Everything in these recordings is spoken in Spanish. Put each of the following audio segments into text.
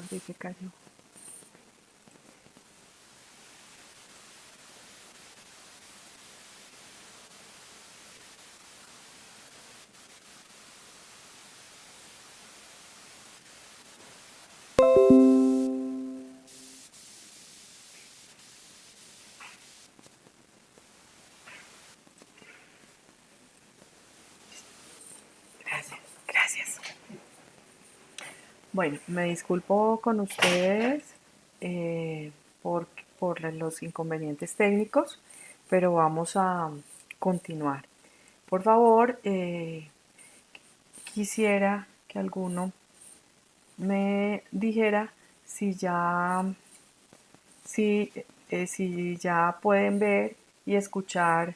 acordé que cayó. Gracias. Bueno, me disculpo con ustedes eh, por los inconvenientes técnicos, pero vamos a continuar. Por favor, quisiera que alguno me dijera si ya, si, si ya pueden ver y escuchar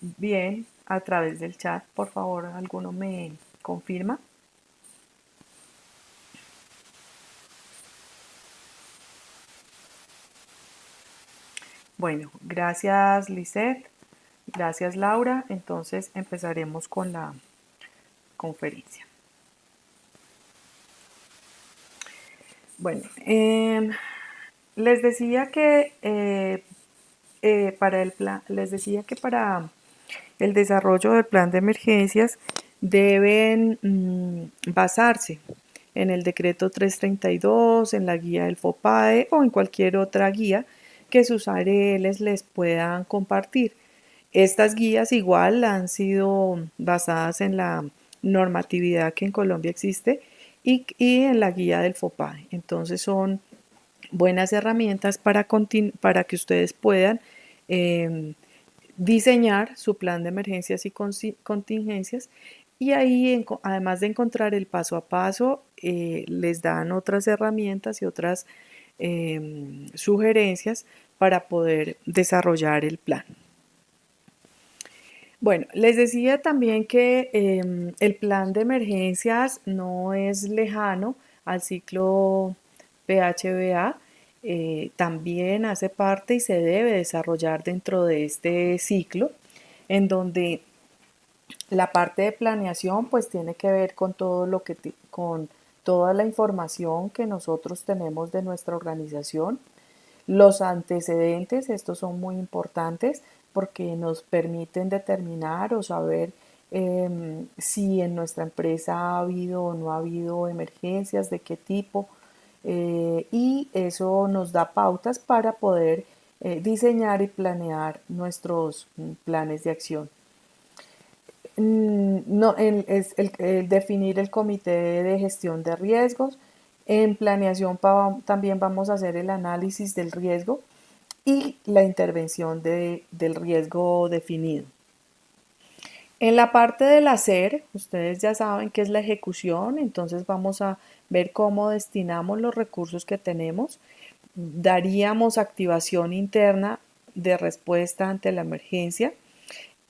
bien a través del chat. Por favor, alguno me confirma. Bueno, gracias Lisette, gracias Laura. Entonces empezaremos con la conferencia. Bueno, les decía que para el plan, les decía que para el desarrollo del plan de emergencias deben basarse en el decreto 332, en la guía del FOPAE o en cualquier otra guía que sus ARLs les puedan compartir. Estas guías igual han sido basadas en la normatividad que en Colombia existe y en la guía del FOPAE. Entonces son buenas herramientas para que ustedes puedan eh, diseñar su plan de emergencias y contingencias y ahí, además de encontrar el paso a paso, les dan otras herramientas y otras sugerencias para poder desarrollar el plan. Bueno, les decía también que el plan de emergencias no es lejano al ciclo PHBA, también hace parte y se debe desarrollar dentro de este ciclo, en donde la parte de planeación pues tiene que ver con todo lo que con toda la información que nosotros tenemos de nuestra organización. Los antecedentes, estos son muy importantes porque nos permiten determinar o saber si en nuestra empresa ha habido o no ha habido emergencias, de qué tipo, y eso nos da pautas para poder diseñar y planear nuestros planes de acción. No, es el definir el comité de gestión de riesgos. En planeación también vamos a hacer el análisis del riesgo y la intervención del riesgo definido. En la parte del hacer, ustedes ya saben qué es la ejecución, entonces vamos a ver cómo destinamos los recursos que tenemos. Daríamos activación interna de respuesta ante la emergencia.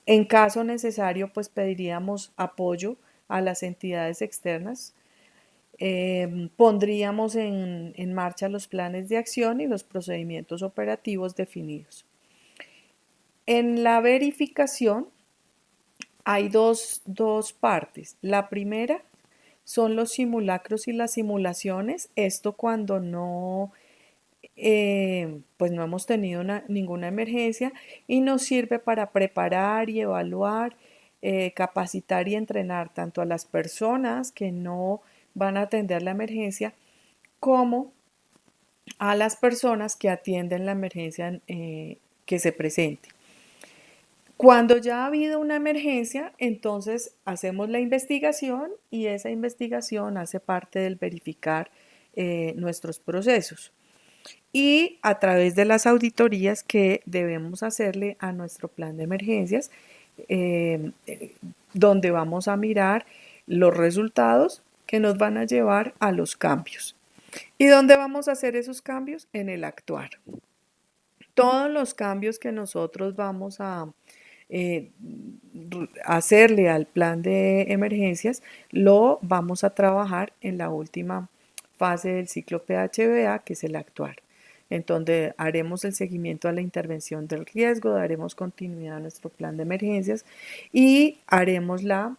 En caso necesario, pues pediríamos apoyo a las entidades externas. Pondríamos en marcha los planes de acción y los procedimientos operativos definidos. En la verificación hay dos partes. La primera son los simulacros y las simulaciones. Esto cuando no, pues no hemos tenido ninguna emergencia y nos sirve para preparar y evaluar, capacitar y entrenar tanto a las personas que no van a atender la emergencia como a las personas que atienden la emergencia que se presente. Cuando ya ha habido una emergencia, entonces hacemos la investigación y esa investigación hace parte del verificar nuestros procesos. Y a través de las auditorías que debemos hacerle a nuestro plan de emergencias, donde vamos a mirar los resultados que nos van a llevar a los cambios. ¿Y dónde vamos a hacer esos cambios? En el actuar. Todos los cambios que nosotros vamos a hacerle al plan de emergencias lo vamos a trabajar en la última fase del ciclo PHBA, que es el actuar. Entonces haremos el seguimiento a la intervención del riesgo, daremos continuidad a nuestro plan de emergencias y haremos la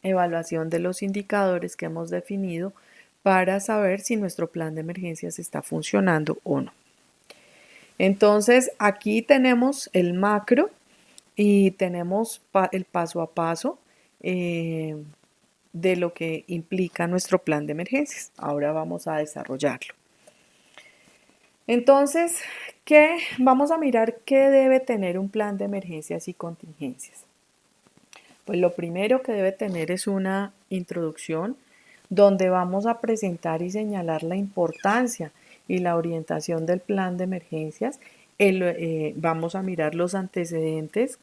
evaluación de los indicadores que hemos definido para saber si nuestro plan de emergencias está funcionando o no. Entonces, aquí tenemos el macro y tenemos el paso a paso de lo que implica nuestro plan de emergencias. Ahora vamos a desarrollarlo. Entonces, vamos a mirar qué debe tener un plan de emergencias y contingencias. Pues lo primero que debe tener es una introducción donde vamos a presentar y señalar la importancia y la orientación del plan de emergencias. Vamos a mirar los antecedentes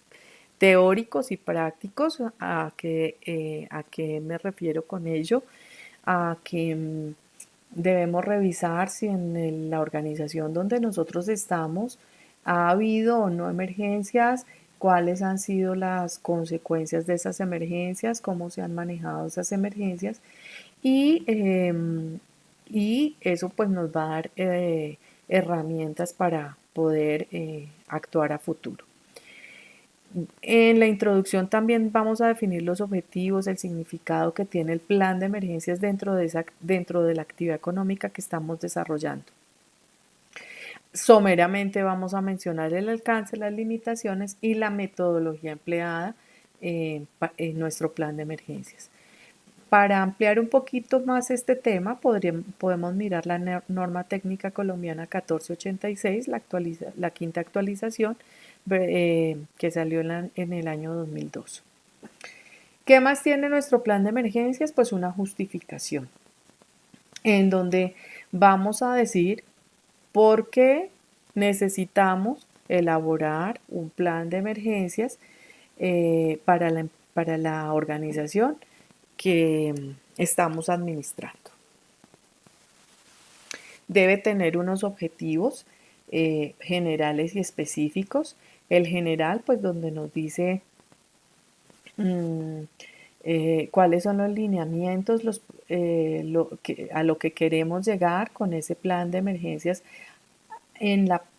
teóricos y prácticos. ¿A qué me refiero con ello? A que debemos revisar si en la organización donde nosotros estamos ha habido o no emergencias, cuáles han sido las consecuencias de esas emergencias, cómo se han manejado esas emergencias y eso pues nos va a dar herramientas para poder actuar a futuro. En la introducción también vamos a definir los objetivos, el significado que tiene el plan de emergencias dentro de la actividad económica que estamos desarrollando. Someramente vamos a mencionar el alcance, las limitaciones y la metodología empleada en nuestro plan de emergencias. Para ampliar un poquito más este tema, podemos mirar la norma técnica colombiana 1486, la quinta actualización, que salió en el año 2002. ¿Qué más tiene nuestro plan de emergencias? Pues una justificación, en donde vamos a decir por qué necesitamos elaborar un plan de emergencias para la organización que estamos administrando. Debe tener unos objetivos generales y específicos. El general, pues donde nos dice cuáles son los lineamientos, a lo que queremos llegar con ese plan de emergencias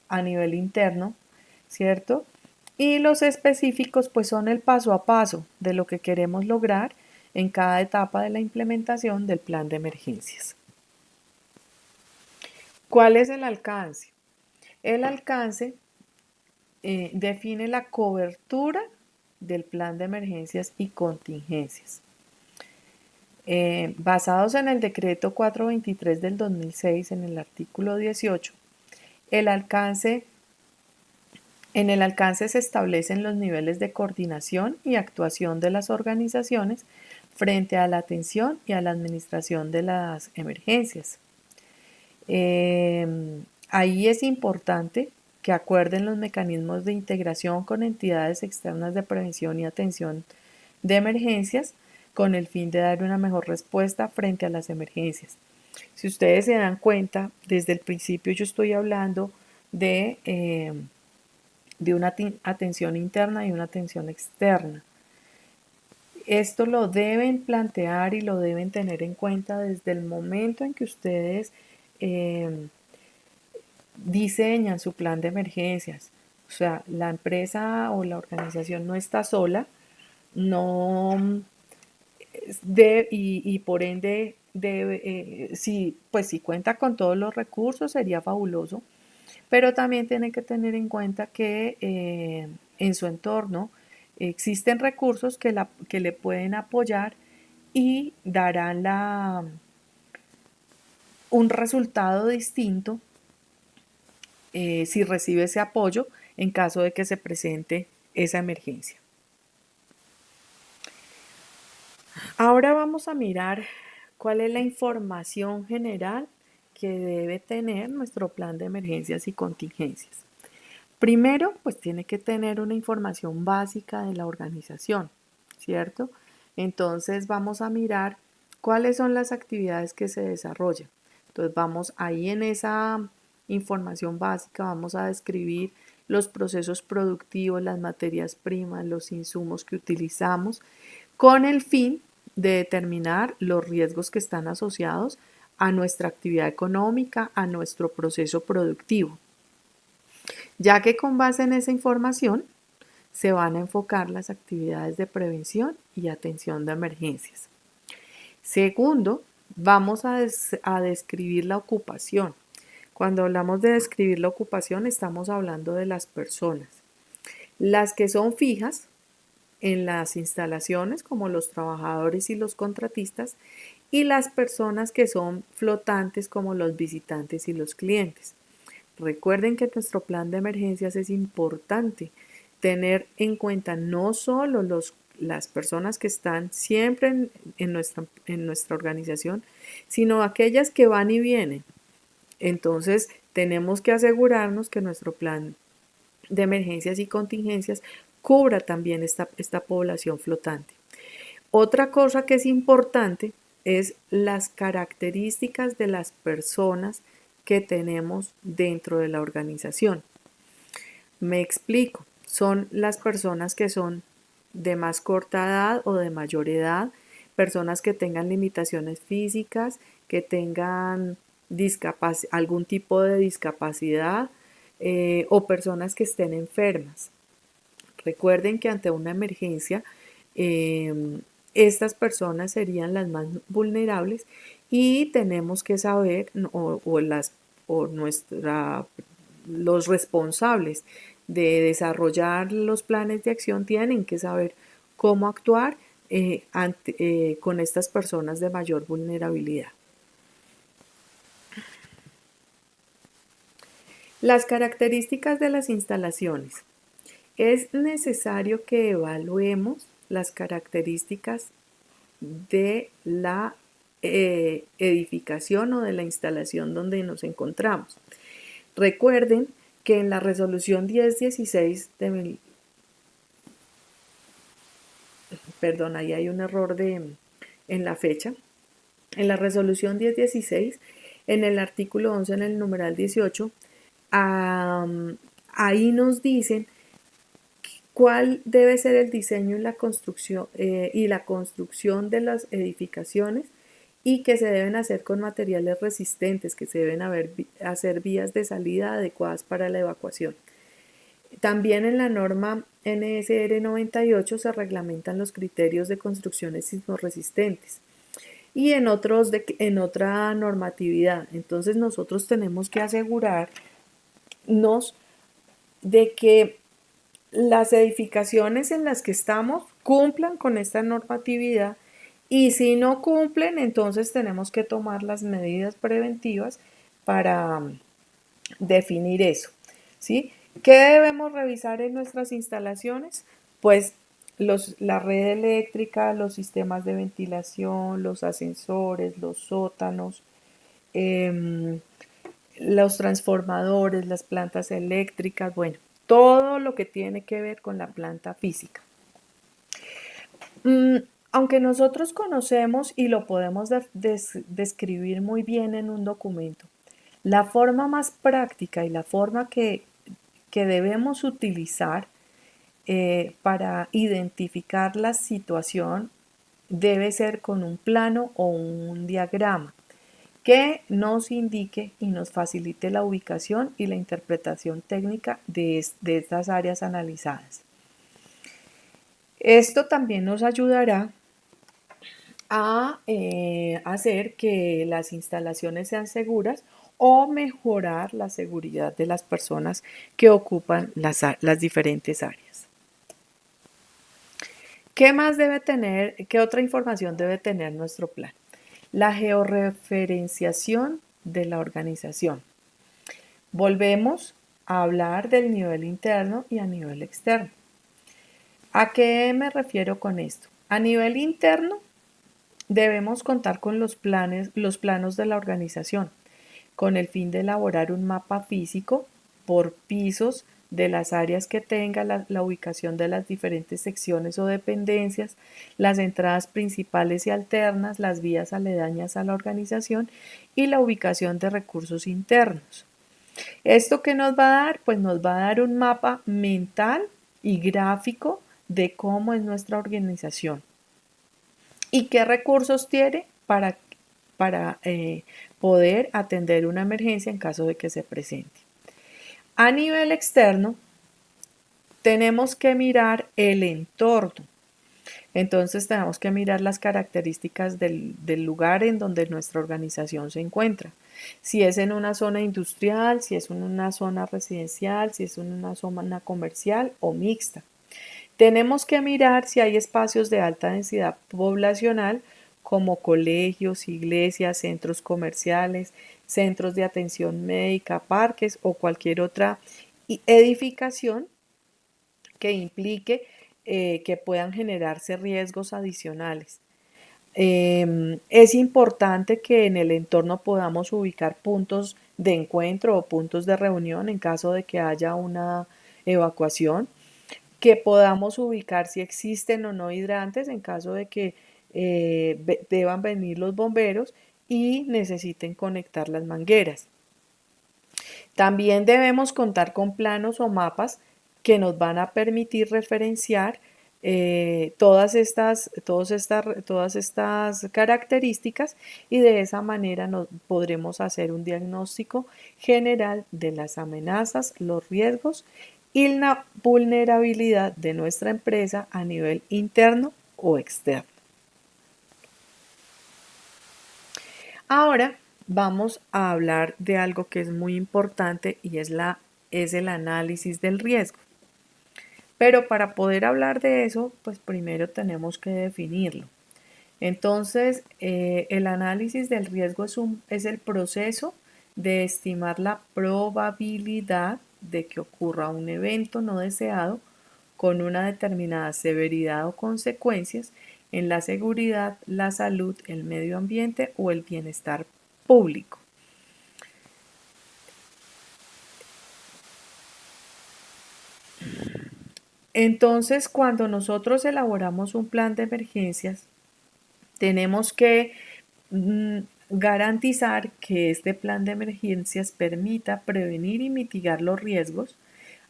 a nivel interno, ¿cierto? Y los específicos, pues son el paso a paso de lo que queremos lograr en cada etapa de la implementación del plan de emergencias. ¿Cuál es el alcance? El alcance define la cobertura del plan de emergencias y contingencias. Basados en el decreto 423 del 2006, en el artículo 18, en el alcance se establecen los niveles de coordinación y actuación de las organizaciones frente a la atención y a la administración de las emergencias. Ahí es importante que acuerden los mecanismos de integración con entidades externas de prevención y atención de emergencias con el fin de dar una mejor respuesta frente a las emergencias. Si ustedes se dan cuenta, desde el principio yo estoy hablando de una atención interna y una atención externa. Esto lo deben plantear y lo deben tener en cuenta desde el momento en que ustedes diseñan su plan de emergencias. O sea, la empresa o la organización no está sola, y por ende si cuenta con todos los recursos sería fabuloso, pero también tiene que tener en cuenta que en su entorno existen recursos que le pueden apoyar y darán un resultado distinto si recibe ese apoyo en caso de que se presente esa emergencia. Ahora vamos a mirar cuál es la información general que debe tener nuestro plan de emergencias y contingencias. Primero, pues tiene que tener una información básica de la organización, ¿cierto? Entonces vamos a mirar cuáles son las actividades que se desarrollan. Entonces vamos ahí en esa información básica, vamos a describir los procesos productivos, las materias primas, los insumos que utilizamos, con el fin de determinar los riesgos que están asociados a nuestra actividad económica, a nuestro proceso productivo. Ya que con base en esa información se van a enfocar las actividades de prevención y atención de emergencias. Segundo, Vamos a describir la ocupación. Cuando hablamos de describir la ocupación, estamos hablando de las personas. Las que son fijas en las instalaciones, como los trabajadores y los contratistas, y las personas que son flotantes, como los visitantes y los clientes. Recuerden que nuestro plan de emergencias es importante tener en cuenta no solo las personas que están siempre en nuestra organización, sino aquellas que van y vienen. Entonces, tenemos que asegurarnos que nuestro plan de emergencias y contingencias cubra también esta población flotante. Otra cosa que es importante es las características de las personas que tenemos dentro de la organización. Me explico, son las personas que son de más corta edad o de mayor edad, personas que tengan limitaciones físicas, que tengan algún tipo de discapacidad o personas que estén enfermas. Recuerden que ante una emergencia, estas personas serían las más vulnerables y tenemos que saber, los responsables de desarrollar los planes de acción tienen que saber cómo actuar con estas personas de mayor vulnerabilidad. Las características de las instalaciones. Es necesario que evaluemos las características de la edificación o de la instalación donde nos encontramos. Recuerden que en la resolución 1016 perdón, ahí hay un error en la fecha. En la resolución 1016, en el artículo 11, en el numeral 18, ahí nos dicen cuál debe ser el diseño y la construcción de las edificaciones y que se deben hacer con materiales resistentes, que se deben hacer vías de salida adecuadas para la evacuación. También en la norma NSR 98 se reglamentan los criterios de construcciones sismorresistentes y en otra normatividad. Entonces nosotros tenemos que asegurarnos de que las edificaciones en las que estamos cumplan con esta normatividad y si no cumplen, entonces tenemos que tomar las medidas preventivas para definir eso, ¿sí? ¿Qué debemos revisar en nuestras instalaciones? Pues la red eléctrica, los sistemas de ventilación, los ascensores, los sótanos, los transformadores, las plantas eléctricas, bueno, todo lo que tiene que ver con la planta física. Aunque nosotros conocemos y lo podemos describir muy bien en un documento, la forma más práctica y la forma que debemos utilizar para identificar la situación debe ser con un plano o un diagrama que nos indique y nos facilite la ubicación y la interpretación técnica de estas áreas analizadas. Esto también nos ayudará a hacer que las instalaciones sean seguras o mejorar la seguridad de las personas que ocupan las diferentes áreas. ¿Qué más debe tener, qué otra información debe tener nuestro plan? La georreferenciación de la organización. Volvemos a hablar del nivel interno y a nivel externo. ¿A qué me refiero con esto? A nivel interno, debemos contar con los planos de la organización, con el fin de elaborar un mapa físico por pisos de las áreas que tenga, la ubicación de las diferentes secciones o dependencias, las entradas principales y alternas, las vías aledañas a la organización y la ubicación de recursos internos. ¿Esto qué nos va a dar? Pues nos va a dar un mapa mental y gráfico de cómo es nuestra organización y qué recursos tiene para poder atender una emergencia en caso de que se presente. A nivel externo, tenemos que mirar el entorno. Entonces tenemos que mirar las características del lugar en donde nuestra organización se encuentra. Si es en una zona industrial, si es en una zona residencial, si es en una zona comercial o mixta. Tenemos que mirar si hay espacios de alta densidad poblacional como colegios, iglesias, centros comerciales, centros de atención médica, parques o cualquier otra edificación que implique que puedan generarse riesgos adicionales. Es importante que en el entorno podamos ubicar puntos de encuentro o puntos de reunión en caso de que haya una evacuación, que podamos ubicar si existen o no hidrantes en caso de que deban venir los bomberos y necesiten conectar las mangueras. También debemos contar con planos o mapas que nos van a permitir referenciar todas estas características y de esa manera podremos hacer un diagnóstico general de las amenazas, los riesgos y la vulnerabilidad de nuestra empresa a nivel interno o externo. Ahora vamos a hablar de algo que es muy importante y es el análisis del riesgo. Pero para poder hablar de eso, pues primero tenemos que definirlo. Entonces, el análisis del riesgo es el proceso de estimar la probabilidad de que ocurra un evento no deseado con una determinada severidad o consecuencias en la seguridad, la salud, el medio ambiente o el bienestar público. Entonces, cuando nosotros elaboramos un plan de emergencias, tenemos que mm, garantizar que este plan de emergencias permita prevenir y mitigar los riesgos,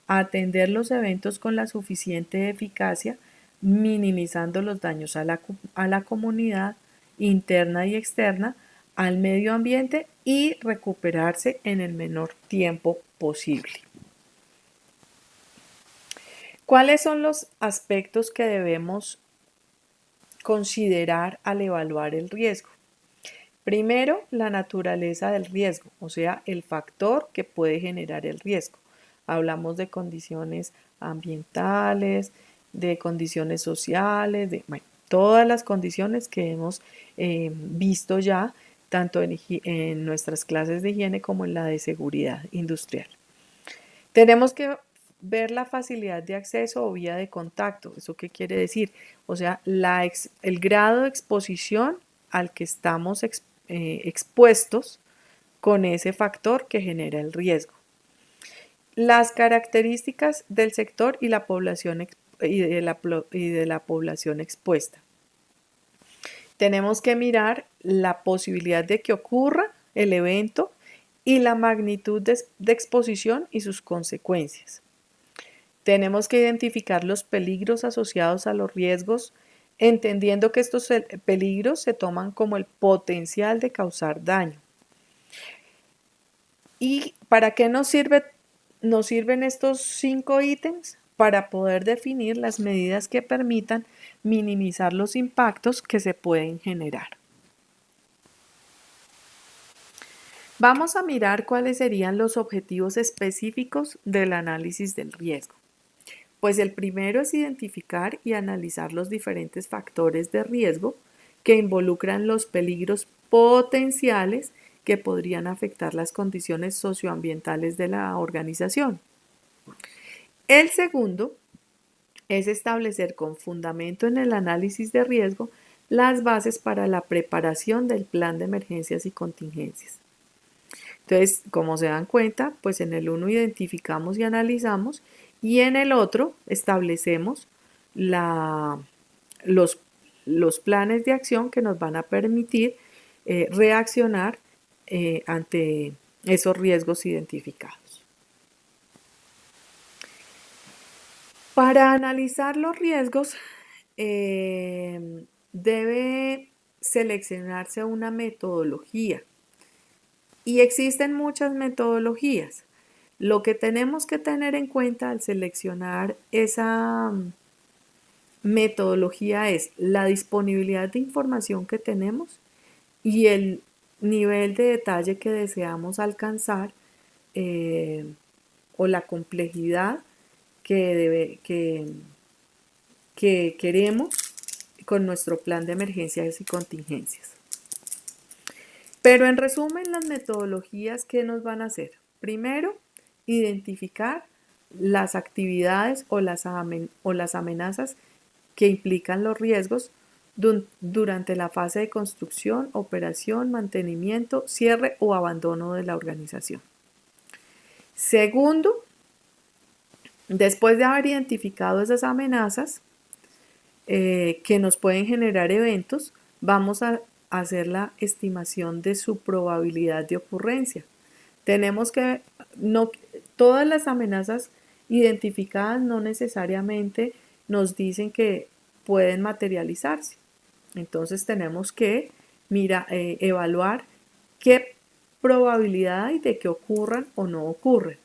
atender los eventos con la suficiente eficacia, minimizando los daños a la comunidad interna y externa, al medio ambiente y recuperarse en el menor tiempo posible. ¿Cuáles son los aspectos que debemos considerar al evaluar el riesgo? Primero, la naturaleza del riesgo, o sea, el factor que puede generar el riesgo. Hablamos de condiciones ambientales, de condiciones sociales, de todas las condiciones que hemos visto ya, tanto en nuestras clases de higiene como en la de seguridad industrial. Tenemos que ver la facilidad de acceso o vía de contacto. ¿Eso qué quiere decir? O sea, el grado de exposición al que estamos expuestos con ese factor que genera el riesgo. Las características del sector y la población y de la población expuesta. Tenemos que mirar la posibilidad de que ocurra el evento y la magnitud de exposición y sus consecuencias. Tenemos que identificar los peligros asociados a los riesgos, entendiendo que estos peligros se toman como el potencial de causar daño. ¿Y para qué nos sirven estos 5 ítems? Para poder definir las medidas que permitan minimizar los impactos que se pueden generar. Vamos a mirar cuáles serían los objetivos específicos del análisis del riesgo. Pues el primero es identificar y analizar los diferentes factores de riesgo que involucran los peligros potenciales que podrían afectar las condiciones socioambientales de la organización. El segundo es establecer con fundamento en el análisis de riesgo las bases para la preparación del plan de emergencias y contingencias. Entonces, como se dan cuenta, pues en el uno identificamos y analizamos y en el otro establecemos los, los planes de acción que nos van a permitir reaccionar ante esos riesgos identificados. Para analizar los riesgos debe seleccionarse una metodología y existen muchas metodologías. Lo que tenemos que tener en cuenta al seleccionar metodología es la disponibilidad de información que tenemos y el nivel de detalle que deseamos alcanzar, eh, o la complejidad que queremos con nuestro plan de emergencias y contingencias. Pero en resumen, las metodologías, ¿qué nos van a hacer? Primero, identificar las actividades o las amenazas que implican los riesgos durante la fase de construcción, operación, mantenimiento, cierre o abandono de la organización. Segundo, después de haber identificado esas amenazas que nos pueden generar eventos, vamos a hacer la estimación de su probabilidad de ocurrencia. Tenemos que, no, todas las amenazas identificadas no necesariamente nos dicen que pueden materializarse. Entonces tenemos que evaluar qué probabilidad hay de que ocurran o no ocurran.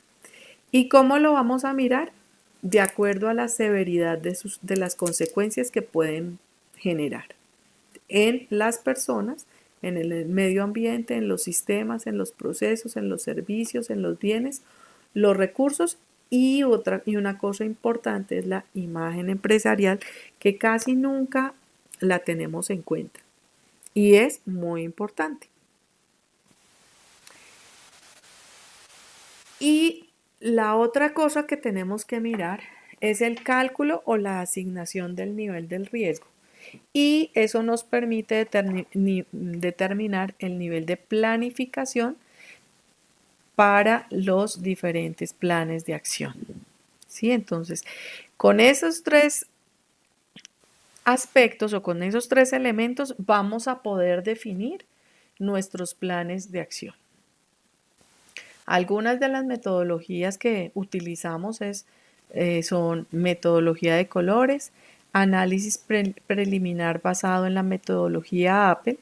¿Y cómo lo vamos a mirar? De acuerdo a la severidad de las consecuencias que pueden generar en las personas, en el medio ambiente, en los sistemas, en los procesos, en los servicios, en los bienes, los recursos y una cosa importante es la imagen empresarial, que casi nunca la tenemos en cuenta y es muy importante. Y la otra cosa que tenemos que mirar es el cálculo o la asignación del nivel del riesgo. Y eso nos permite determinar el nivel de planificación para los diferentes planes de acción. ¿Sí? Entonces, con esos tres aspectos o con esos tres elementos vamos a poder definir nuestros planes de acción. Algunas de las metodologías que utilizamos son metodología de colores, análisis preliminar basado en la metodología Apple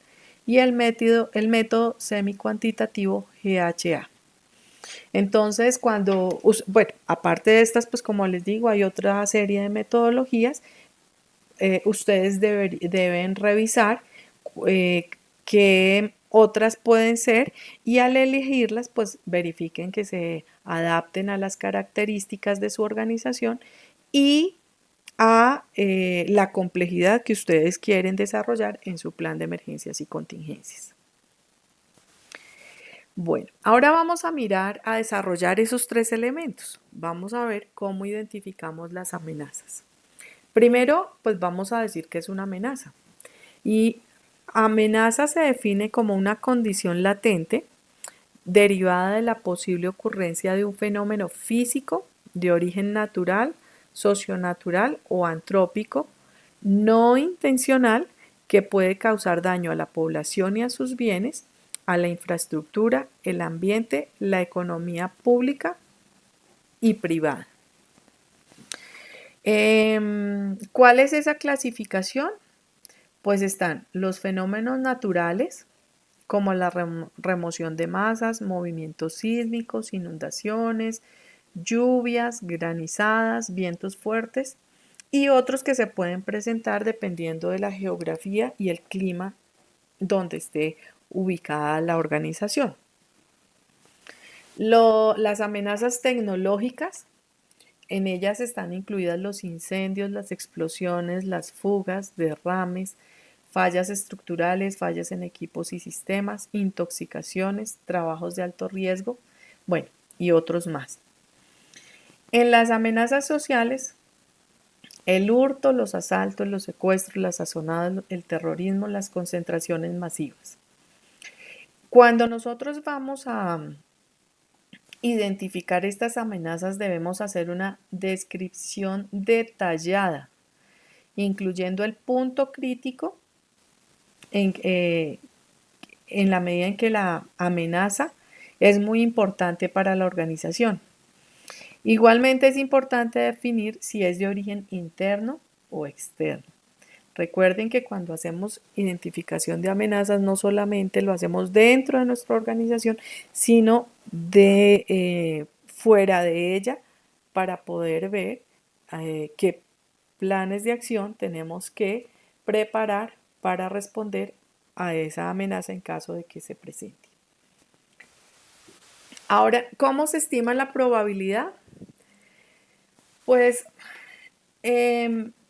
y el método semi-cuantitativo GHA. Entonces, aparte de estas, pues como les digo, hay otra serie de metodologías. Ustedes deben revisar qué otras pueden ser y al elegirlas, pues verifiquen que se adapten a las características de su organización y a la complejidad que ustedes quieren desarrollar en su plan de emergencias y contingencias. Bueno, ahora vamos a mirar a desarrollar esos tres elementos. Vamos a ver cómo identificamos las amenazas. Primero, pues vamos a decir que es una amenaza. Y amenaza se define como una condición latente derivada de la posible ocurrencia de un fenómeno físico de origen natural, socionatural o antrópico, no intencional, que puede causar daño a la población y a sus bienes, a la infraestructura, el ambiente, la economía pública y privada. ¿Cuál es esa clasificación? Pues están los fenómenos naturales, como la remoción de masas, movimientos sísmicos, inundaciones, lluvias, granizadas, vientos fuertes y otros que se pueden presentar dependiendo de la geografía y el clima donde esté ubicada la organización. Las amenazas tecnológicas, en ellas están incluidas los incendios, las explosiones, las fugas, derrames, fallas estructurales, fallas en equipos y sistemas, intoxicaciones, trabajos de alto riesgo, bueno, y otros más. En las amenazas sociales, el hurto, los asaltos, los secuestros, las azonadas, el terrorismo, las concentraciones masivas. Cuando nosotros vamos a identificar estas amenazas, debemos hacer una descripción detallada, incluyendo el punto crítico en la medida en que la amenaza es muy importante para la organización. Igualmente es importante definir si es de origen interno o externo. Recuerden que cuando hacemos identificación de amenazas no solamente lo hacemos dentro de nuestra organización, sino fuera de ella para poder ver qué planes de acción tenemos que preparar para responder a esa amenaza en caso de que se presente. Ahora, ¿cómo se estima la probabilidad? Pues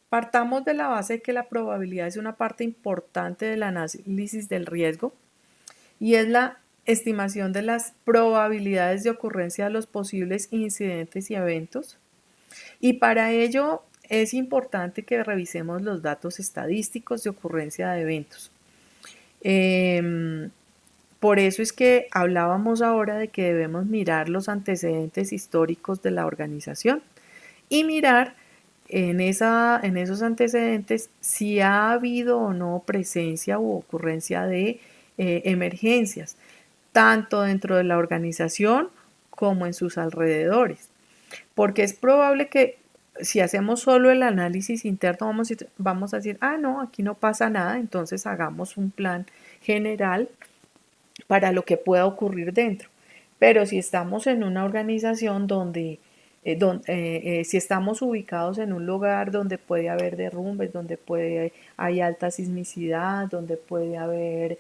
partamos de la base de que la probabilidad es una parte importante del análisis del riesgo y es la estimación de las probabilidades de ocurrencia de los posibles incidentes y eventos. Y para ello es importante que revisemos los datos estadísticos de ocurrencia de eventos. Por eso es que hablábamos ahora de que debemos mirar los antecedentes históricos de la organización y mirar en esos antecedentes si ha habido o no presencia u ocurrencia de emergencias, tanto dentro de la organización como en sus alrededores. Porque es probable que si hacemos solo el análisis interno, vamos a decir, ah, no, aquí no pasa nada, entonces hagamos un plan general para lo que pueda ocurrir dentro. Pero si estamos en una organización si estamos ubicados en un lugar donde puede haber derrumbes, donde hay alta sismicidad, donde puede haber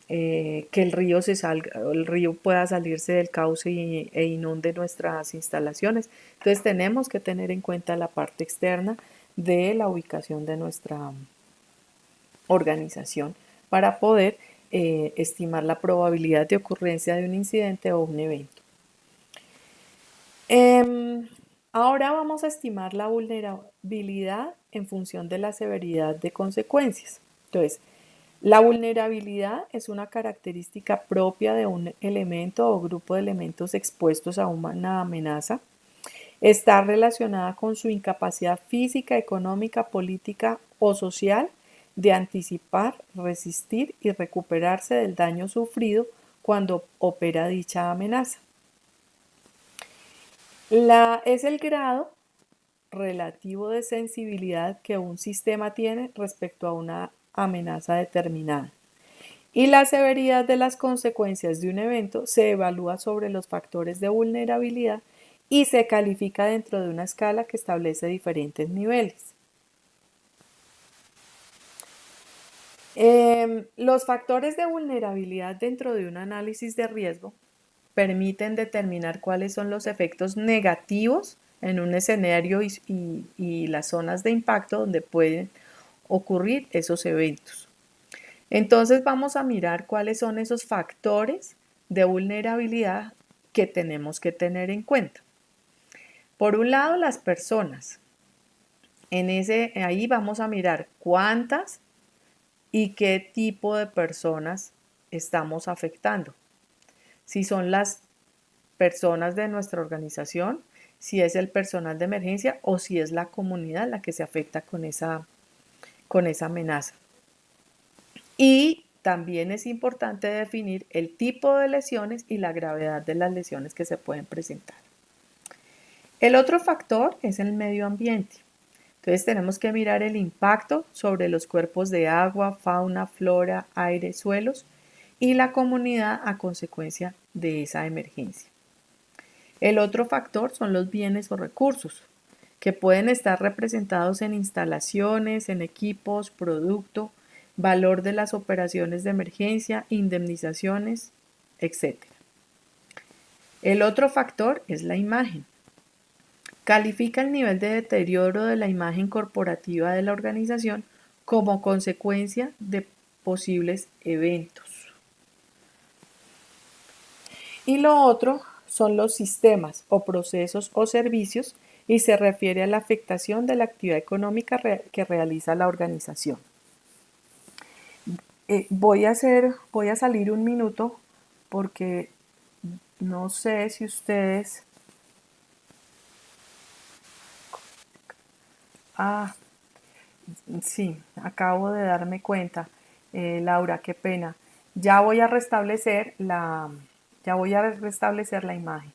que el río pueda salirse del cauce e inunde nuestras instalaciones. Entonces tenemos que tener en cuenta la parte externa de la ubicación de nuestra organización para poder estimar la probabilidad de ocurrencia de un incidente o un evento. Ahora vamos a estimar la vulnerabilidad en función de la severidad de consecuencias. Entonces, la vulnerabilidad es una característica propia de un elemento o grupo de elementos expuestos a una amenaza. Está relacionada con su incapacidad física, económica, política o social de anticipar, resistir y recuperarse del daño sufrido cuando opera dicha amenaza. Es el grado relativo de sensibilidad que un sistema tiene respecto a una amenaza determinada. Y la severidad de las consecuencias de un evento se evalúa sobre los factores de vulnerabilidad y se califica dentro de una escala que establece diferentes niveles. Los factores de vulnerabilidad dentro de un análisis de riesgo permiten determinar cuáles son los efectos negativos en un escenario y las zonas de impacto donde pueden ocurrir esos eventos. Entonces vamos a mirar cuáles son esos factores de vulnerabilidad que tenemos que tener en cuenta. Por un lado, las personas. Ahí vamos a mirar cuántas y qué tipo de personas estamos afectando. Si son las personas de nuestra organización, si es el personal de emergencia o si es la comunidad la que se afecta con esa amenaza. Y también es importante definir el tipo de lesiones y la gravedad de las lesiones que se pueden presentar. El otro factor es el medio ambiente. Entonces tenemos que mirar el impacto sobre los cuerpos de agua, fauna, flora, aire, suelos y la comunidad a consecuencia de esa emergencia. El otro factor son los bienes o recursos, que pueden estar representados en instalaciones, en equipos, producto, valor de las operaciones de emergencia, indemnizaciones, etc. El otro factor es la imagen. Califica el nivel de deterioro de la imagen corporativa de la organización como consecuencia de posibles eventos. Y lo otro son los sistemas o procesos o servicios y se refiere a la afectación de la actividad económica que realiza la organización. Voy a salir un minuto porque no sé si ustedes... Sí, acabo de darme cuenta, Laura, qué pena. Ya voy a restablecer la imagen.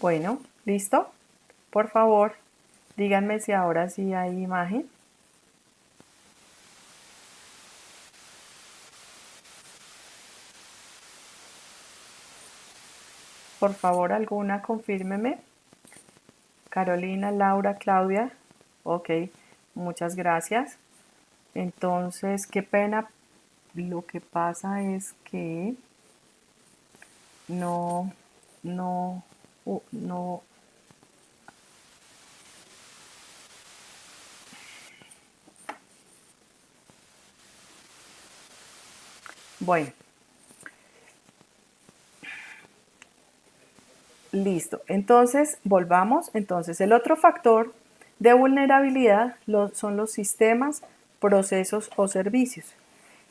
Bueno, ¿listo? Por favor, díganme si ahora sí hay imagen. Por favor, alguna, confírmeme. Carolina, Laura, Claudia. Ok, muchas gracias. Entonces, qué pena. Lo que pasa es que no, no, no. Bueno, listo. Entonces, volvamos. Entonces, el otro factor de vulnerabilidad son los sistemas, procesos o servicios,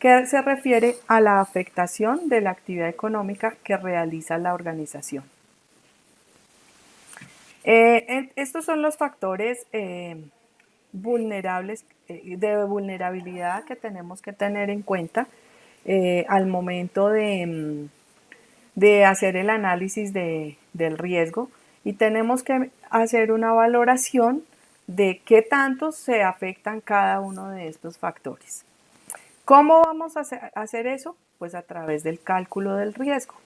que se refiere a la afectación de la actividad económica que realiza la organización. Estos son los factores vulnerables, de vulnerabilidad que tenemos que tener en cuenta al momento de hacer el análisis del riesgo, y tenemos que hacer una valoración de qué tanto se afectan cada uno de estos factores. ¿Cómo vamos a hacer eso? Pues a través del cálculo del riesgo.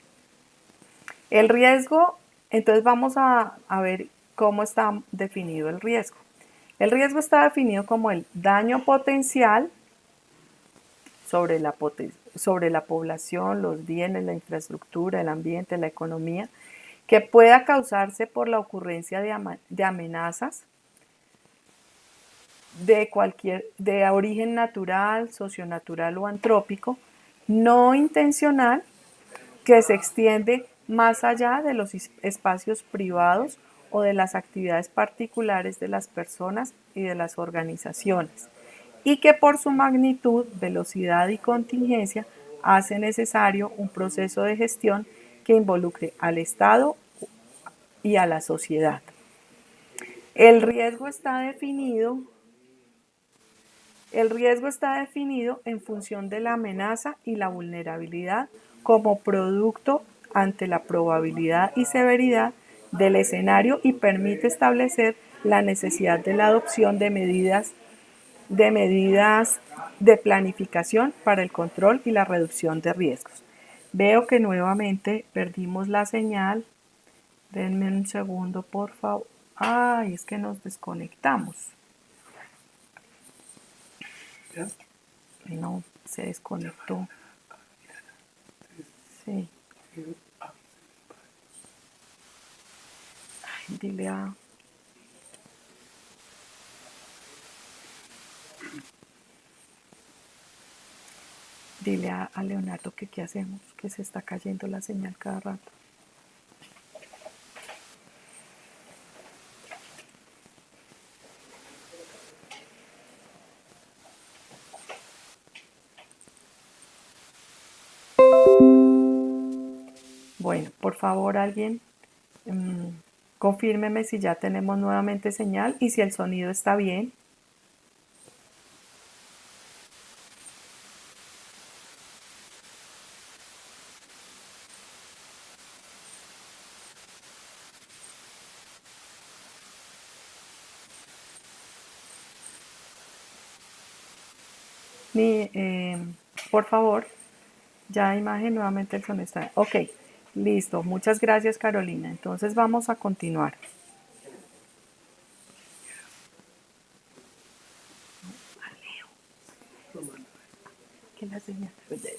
El riesgo, entonces vamos a ver cómo está definido el riesgo. El riesgo está definido como el daño potencial sobre la población, los bienes, la infraestructura, el ambiente, la economía, que pueda causarse por la ocurrencia de amenazas de origen natural, socionatural o antrópico, no intencional, que se extiende más allá de los espacios privados o de las actividades particulares de las personas y de las organizaciones, y que por su magnitud, velocidad y contingencia hace necesario un proceso de gestión que involucre al Estado y a la sociedad. El riesgo está definido en función de la amenaza y la vulnerabilidad como producto ante la probabilidad y severidad del escenario, y permite establecer la necesidad de la adopción de medidas de planificación para el control y la reducción de riesgos. Veo que nuevamente perdimos la señal. Denme un segundo, por favor. Ay, es que nos desconectamos. No, se desconectó. Sí. Ay, dile a Leonardo que qué hacemos, que se está cayendo la señal cada rato. Bueno, por favor, alguien confírmeme si ya tenemos nuevamente señal y si el sonido está bien. Ni, por favor, ya imagen nuevamente el sonido está bien. Ok, listo. Muchas gracias, Carolina. Entonces vamos a continuar.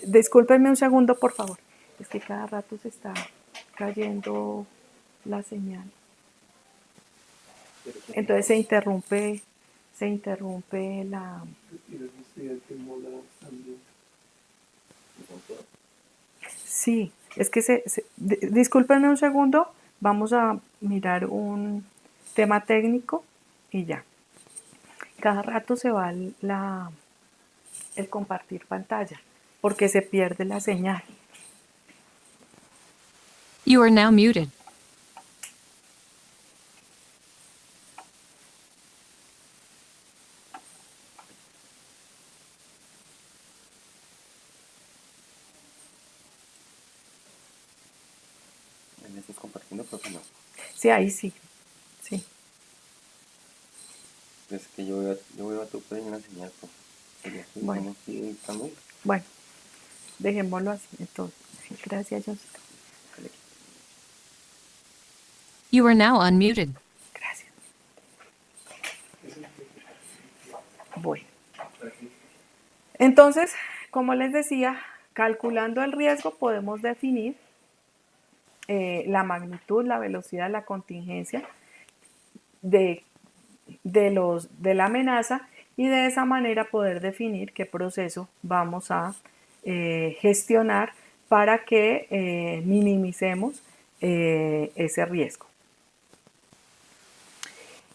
Discúlpenme un segundo, por favor. Es que cada rato se está cayendo la señal. Entonces se interrumpe la... Sí, es que discúlpenme un segundo, vamos a mirar un tema técnico y ya. Cada rato se va el compartir pantalla porque se pierde la señal. You are now muted. ¿Me estás compartiendo, profe? No. Sí, ahí sí. Sí. Es que yo veo a tu en la señal, pues. Sería que Bueno, uno sigue editando eso. bueno, dejémoslo así. Entonces, sí, gracias, Johncito. You are now unmuted. Gracias. Bueno. Entonces, como les decía, calculando el riesgo podemos definir la magnitud, la velocidad, la contingencia de, de la amenaza y de esa manera poder definir qué proceso vamos a gestionar para que minimicemos ese riesgo.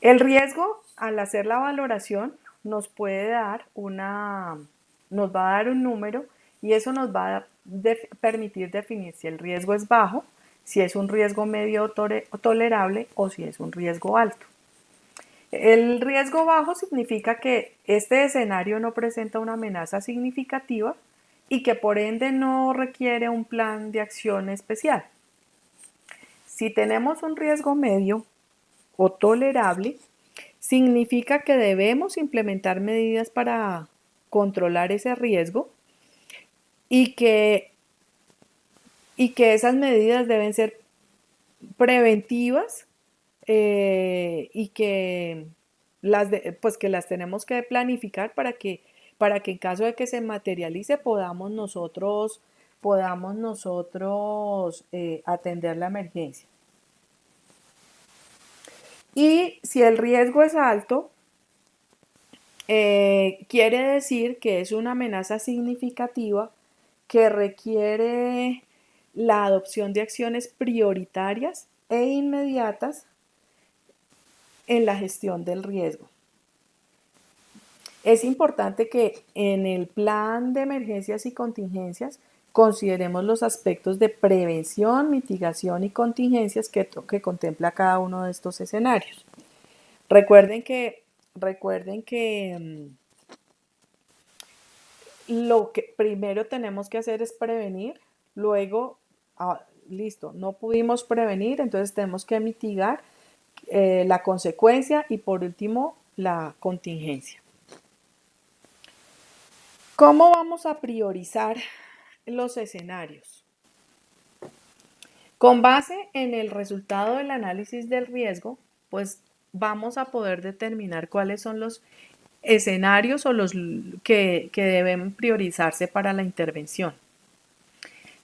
El riesgo, al hacer la valoración, nos puede dar nos va a dar un número y eso nos va a permitir definir si el riesgo es bajo, si es un riesgo medio tolerable o si es un riesgo alto. El riesgo bajo significa que este escenario no presenta una amenaza significativa y que por ende no requiere un plan de acción especial. Si tenemos un riesgo medio o tolerable, significa que debemos implementar medidas para controlar ese riesgo y que esas medidas deben ser preventivas y que que las tenemos que planificar para que en caso de que se materialice podamos nosotros atender la emergencia. Y si el riesgo es alto, quiere decir que es una amenaza significativa que requiere la adopción de acciones prioritarias e inmediatas en la gestión del riesgo. Es importante que en el plan de emergencias y contingencias consideremos los aspectos de prevención, mitigación y contingencias que contempla cada uno de estos escenarios. Recuerden que lo que primero tenemos que hacer es prevenir, luego, listo, no pudimos prevenir, entonces tenemos que mitigar la consecuencia y por último la contingencia. ¿Cómo vamos a priorizar los escenarios? Con base en el resultado del análisis del riesgo, pues vamos a poder determinar cuáles son los escenarios o los que deben priorizarse para la intervención.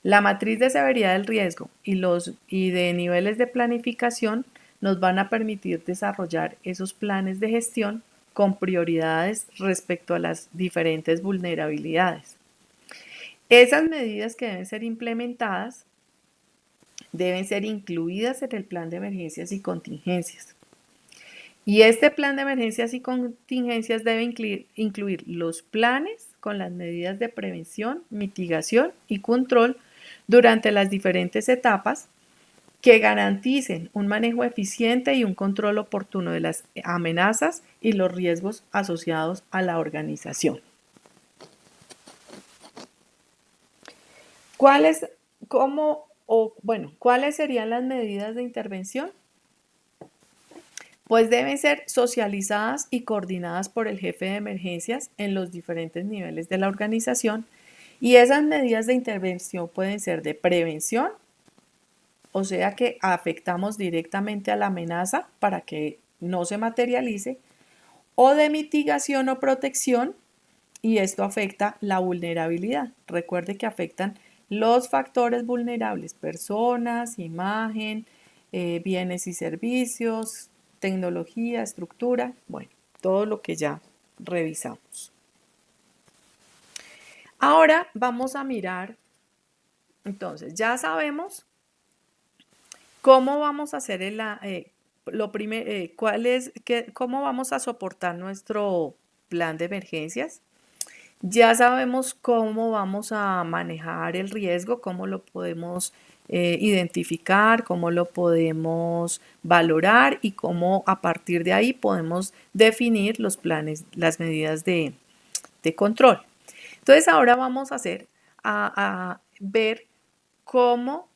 La matriz de severidad del riesgo y de niveles de planificación nos van a permitir desarrollar esos planes de gestión con prioridades respecto a las diferentes vulnerabilidades. Esas medidas que deben ser implementadas deben ser incluidas en el plan de emergencias y contingencias. Y este plan de emergencias y contingencias debe incluir los planes con las medidas de prevención, mitigación y control durante las diferentes etapas que garanticen un manejo eficiente y un control oportuno de las amenazas y los riesgos asociados a la organización. ¿Cuáles serían las medidas de intervención? Pues deben ser socializadas y coordinadas por el jefe de emergencias en los diferentes niveles de la organización y esas medidas de intervención pueden ser de prevención, o sea que afectamos directamente a la amenaza para que no se materialice, o de mitigación o protección y esto afecta la vulnerabilidad. Recuerde que afectan los factores vulnerables, personas, imagen, bienes y servicios, tecnología, estructura, bueno, todo lo que ya revisamos. Ahora vamos a mirar, entonces ya sabemos cómo vamos a hacer cómo vamos a soportar nuestro plan de emergencias. Ya sabemos cómo vamos a manejar el riesgo, cómo lo podemos identificar, cómo lo podemos valorar y cómo a partir de ahí podemos definir los planes, las medidas de control. Entonces ahora vamos a ver cómo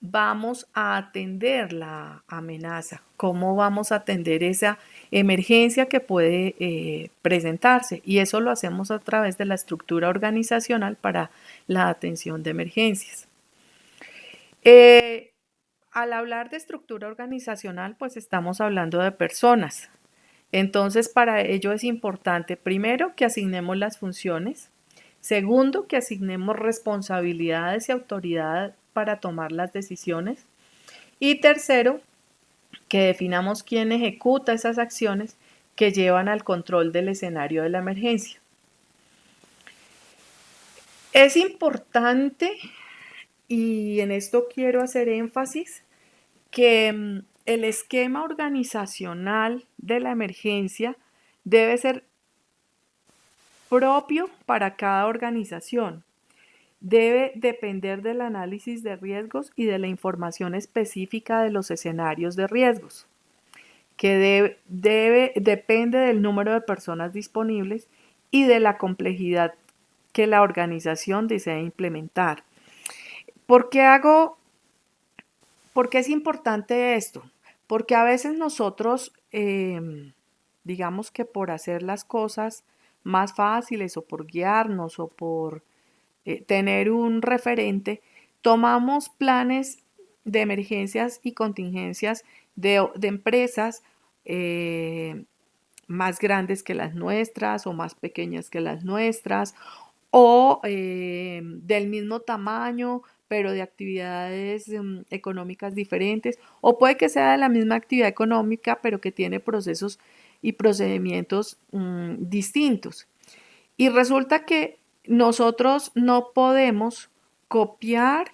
vamos a atender la amenaza, cómo vamos a atender esa emergencia que puede presentarse. Y eso lo hacemos a través de la estructura organizacional para la atención de emergencias. Al hablar de estructura organizacional, pues estamos hablando de personas. Entonces, para ello es importante, primero, que asignemos las funciones. Segundo, que asignemos responsabilidades y autoridad para tomar las decisiones. Y tercero, que definamos quién ejecuta esas acciones que llevan al control del escenario de la emergencia. Es importante, y en esto quiero hacer énfasis, que el esquema organizacional de la emergencia debe ser propio para cada organización. Debe depender del análisis de riesgos y de la información específica de los escenarios de riesgos, que depende del número de personas disponibles y de la complejidad que la organización desea implementar. ¿Por qué es importante esto? Porque a veces nosotros, digamos que por hacer las cosas más fáciles o por guiarnos o por tener un referente, tomamos planes de emergencias y contingencias de empresas más grandes que las nuestras o más pequeñas que las nuestras o del mismo tamaño pero de actividades económicas diferentes, o puede que sea de la misma actividad económica pero que tiene procesos y procedimientos distintos. Y resulta que nosotros no podemos copiar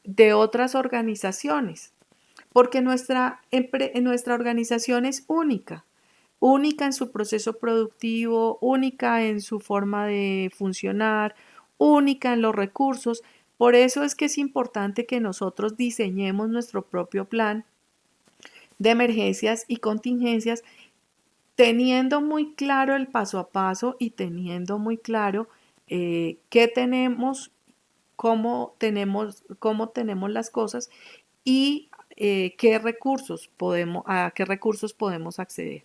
de otras organizaciones, porque nuestra organización es única, única en su proceso productivo, única en su forma de funcionar, única en los recursos. Por eso es que es importante que nosotros diseñemos nuestro propio plan de emergencias y contingencias teniendo muy claro el paso a paso y teniendo muy claro qué tenemos, cómo tenemos las cosas y a qué recursos podemos acceder.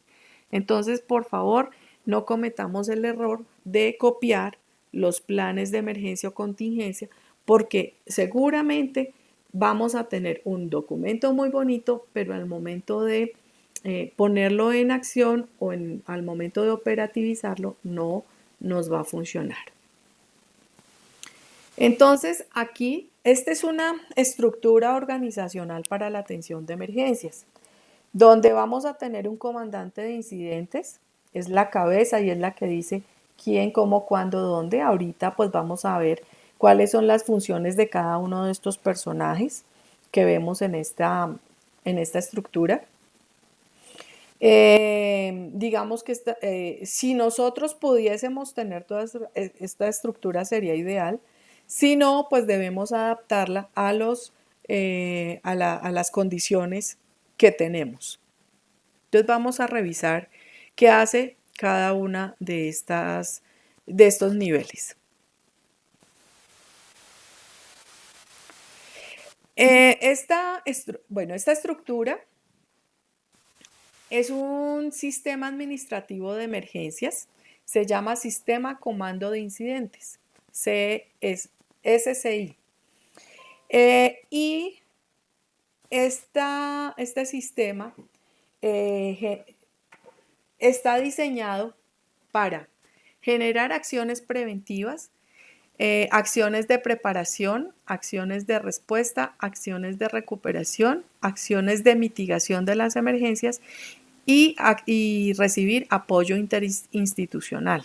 Entonces, por favor, no cometamos el error de copiar los planes de emergencia o contingencia, porque seguramente vamos a tener un documento muy bonito, pero al momento de ponerlo en acción o al momento de operativizarlo no nos va a funcionar. Entonces, aquí, esta es una estructura organizacional para la atención de emergencias, donde vamos a tener un comandante de incidentes, es la cabeza y es la que dice quién, cómo, cuándo, dónde. Ahorita pues vamos a ver cuáles son las funciones de cada uno de estos personajes que vemos en esta estructura. Digamos que si nosotros pudiésemos tener toda esta estructura sería ideal. Si no, pues debemos adaptarla a las condiciones que tenemos. Entonces vamos a revisar qué hace cada una de estos niveles. Esta estructura es un sistema administrativo de emergencias, se llama Sistema Comando de Incidentes, SCI. Y este sistema está diseñado para generar acciones preventivas, acciones de preparación, acciones de respuesta, acciones de recuperación, acciones de mitigación de las emergencias y recibir apoyo interinstitucional.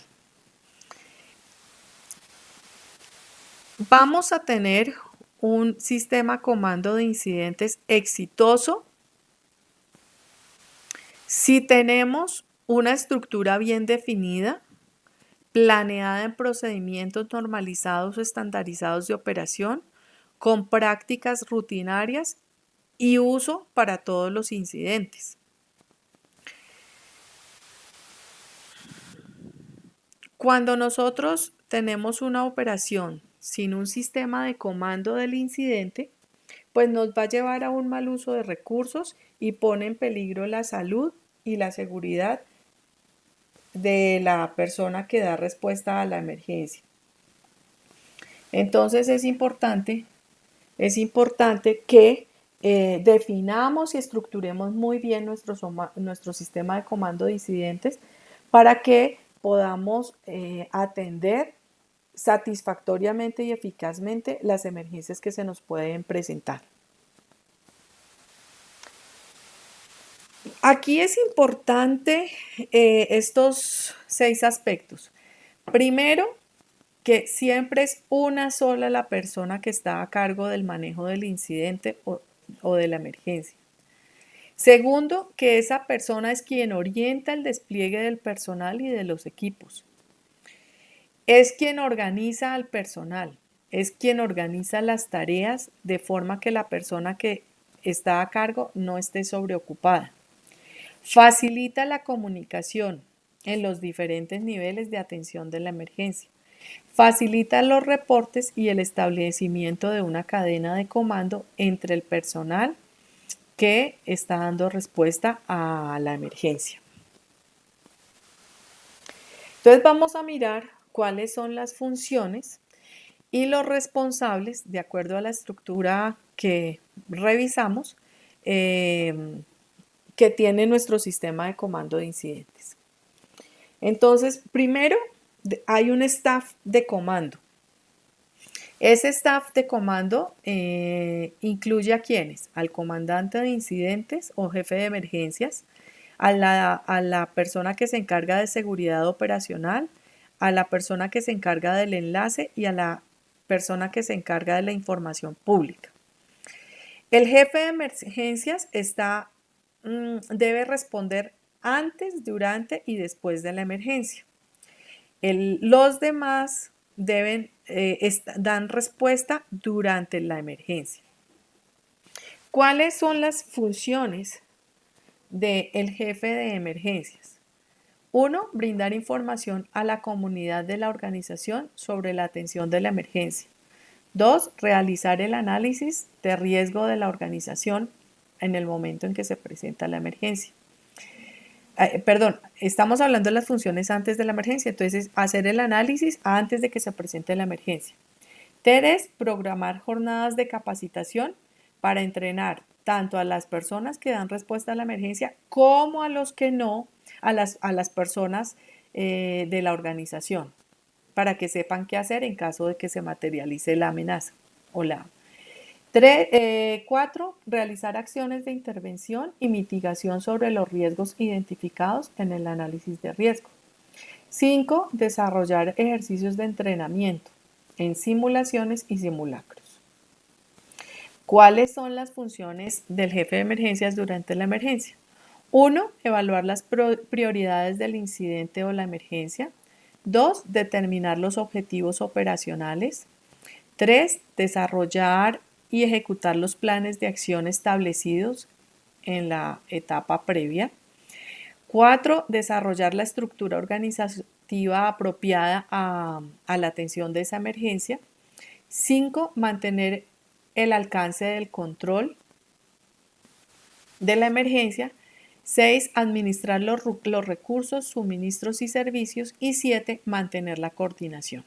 Vamos a tener un sistema comando de incidentes exitoso si tenemos una estructura bien definida, planeada en procedimientos normalizados o estandarizados de operación, con prácticas rutinarias y uso para todos los incidentes. Cuando nosotros tenemos una operación sin un sistema de comando del incidente, pues nos va a llevar a un mal uso de recursos y pone en peligro la salud y la seguridad de la persona que da respuesta a la emergencia. Entonces es importante que definamos y estructuremos muy bien nuestro sistema de comando de incidentes para que podamos atender satisfactoriamente y eficazmente las emergencias que se nos pueden presentar. Aquí es importante estos 6 aspectos. Primero, que siempre es una sola la persona que está a cargo del manejo del incidente o de la emergencia. Segundo, que esa persona es quien orienta el despliegue del personal y de los equipos. Es quien organiza al personal, es quien organiza las tareas de forma que la persona que está a cargo no esté sobreocupada. Facilita la comunicación en los diferentes niveles de atención de la emergencia. Facilita los reportes y el establecimiento de una cadena de comando entre el personal que está dando respuesta a la emergencia. Entonces vamos a mirar cuáles son las funciones y los responsables, de acuerdo a la estructura que revisamos, que tiene nuestro sistema de comando de incidentes. Entonces, primero hay un staff de comando. Ese staff de comando incluye a quienes, al comandante de incidentes o jefe de emergencias, a la persona que se encarga de seguridad operacional, a la persona que se encarga del enlace y a la persona que se encarga de la información pública. El jefe de emergencias debe responder antes, durante y después de la emergencia. Los demás dan respuesta durante la emergencia. ¿Cuáles son las funciones del jefe de emergencias? 1. Brindar información a la comunidad de la organización sobre la atención de la emergencia. 2. Realizar el análisis de riesgo de la organización en el momento en que se presenta la emergencia. Estamos hablando de las funciones antes de la emergencia, entonces hacer el análisis antes de que se presente la emergencia. 3. Programar jornadas de capacitación para entrenar tanto a las personas que dan respuesta a la emergencia como a los que no, a las personas de la organización, para que sepan qué hacer en caso de que se materialice la amenaza o la 4. Realizar acciones de intervención y mitigación sobre los riesgos identificados en el análisis de riesgo. 5. Desarrollar ejercicios de entrenamiento en simulaciones y simulacros. ¿Cuáles son las funciones del jefe de emergencias durante la emergencia? 1. Evaluar las prioridades del incidente o la emergencia. 2. Determinar los objetivos operacionales. 3. Desarrollar y ejecutar los planes de acción establecidos en la etapa previa. 4. Desarrollar la estructura organizativa apropiada a la atención de esa emergencia. 5. Mantener el alcance del control de la emergencia. 6. Administrar los recursos, suministros y servicios. Y 7. Mantener la coordinación.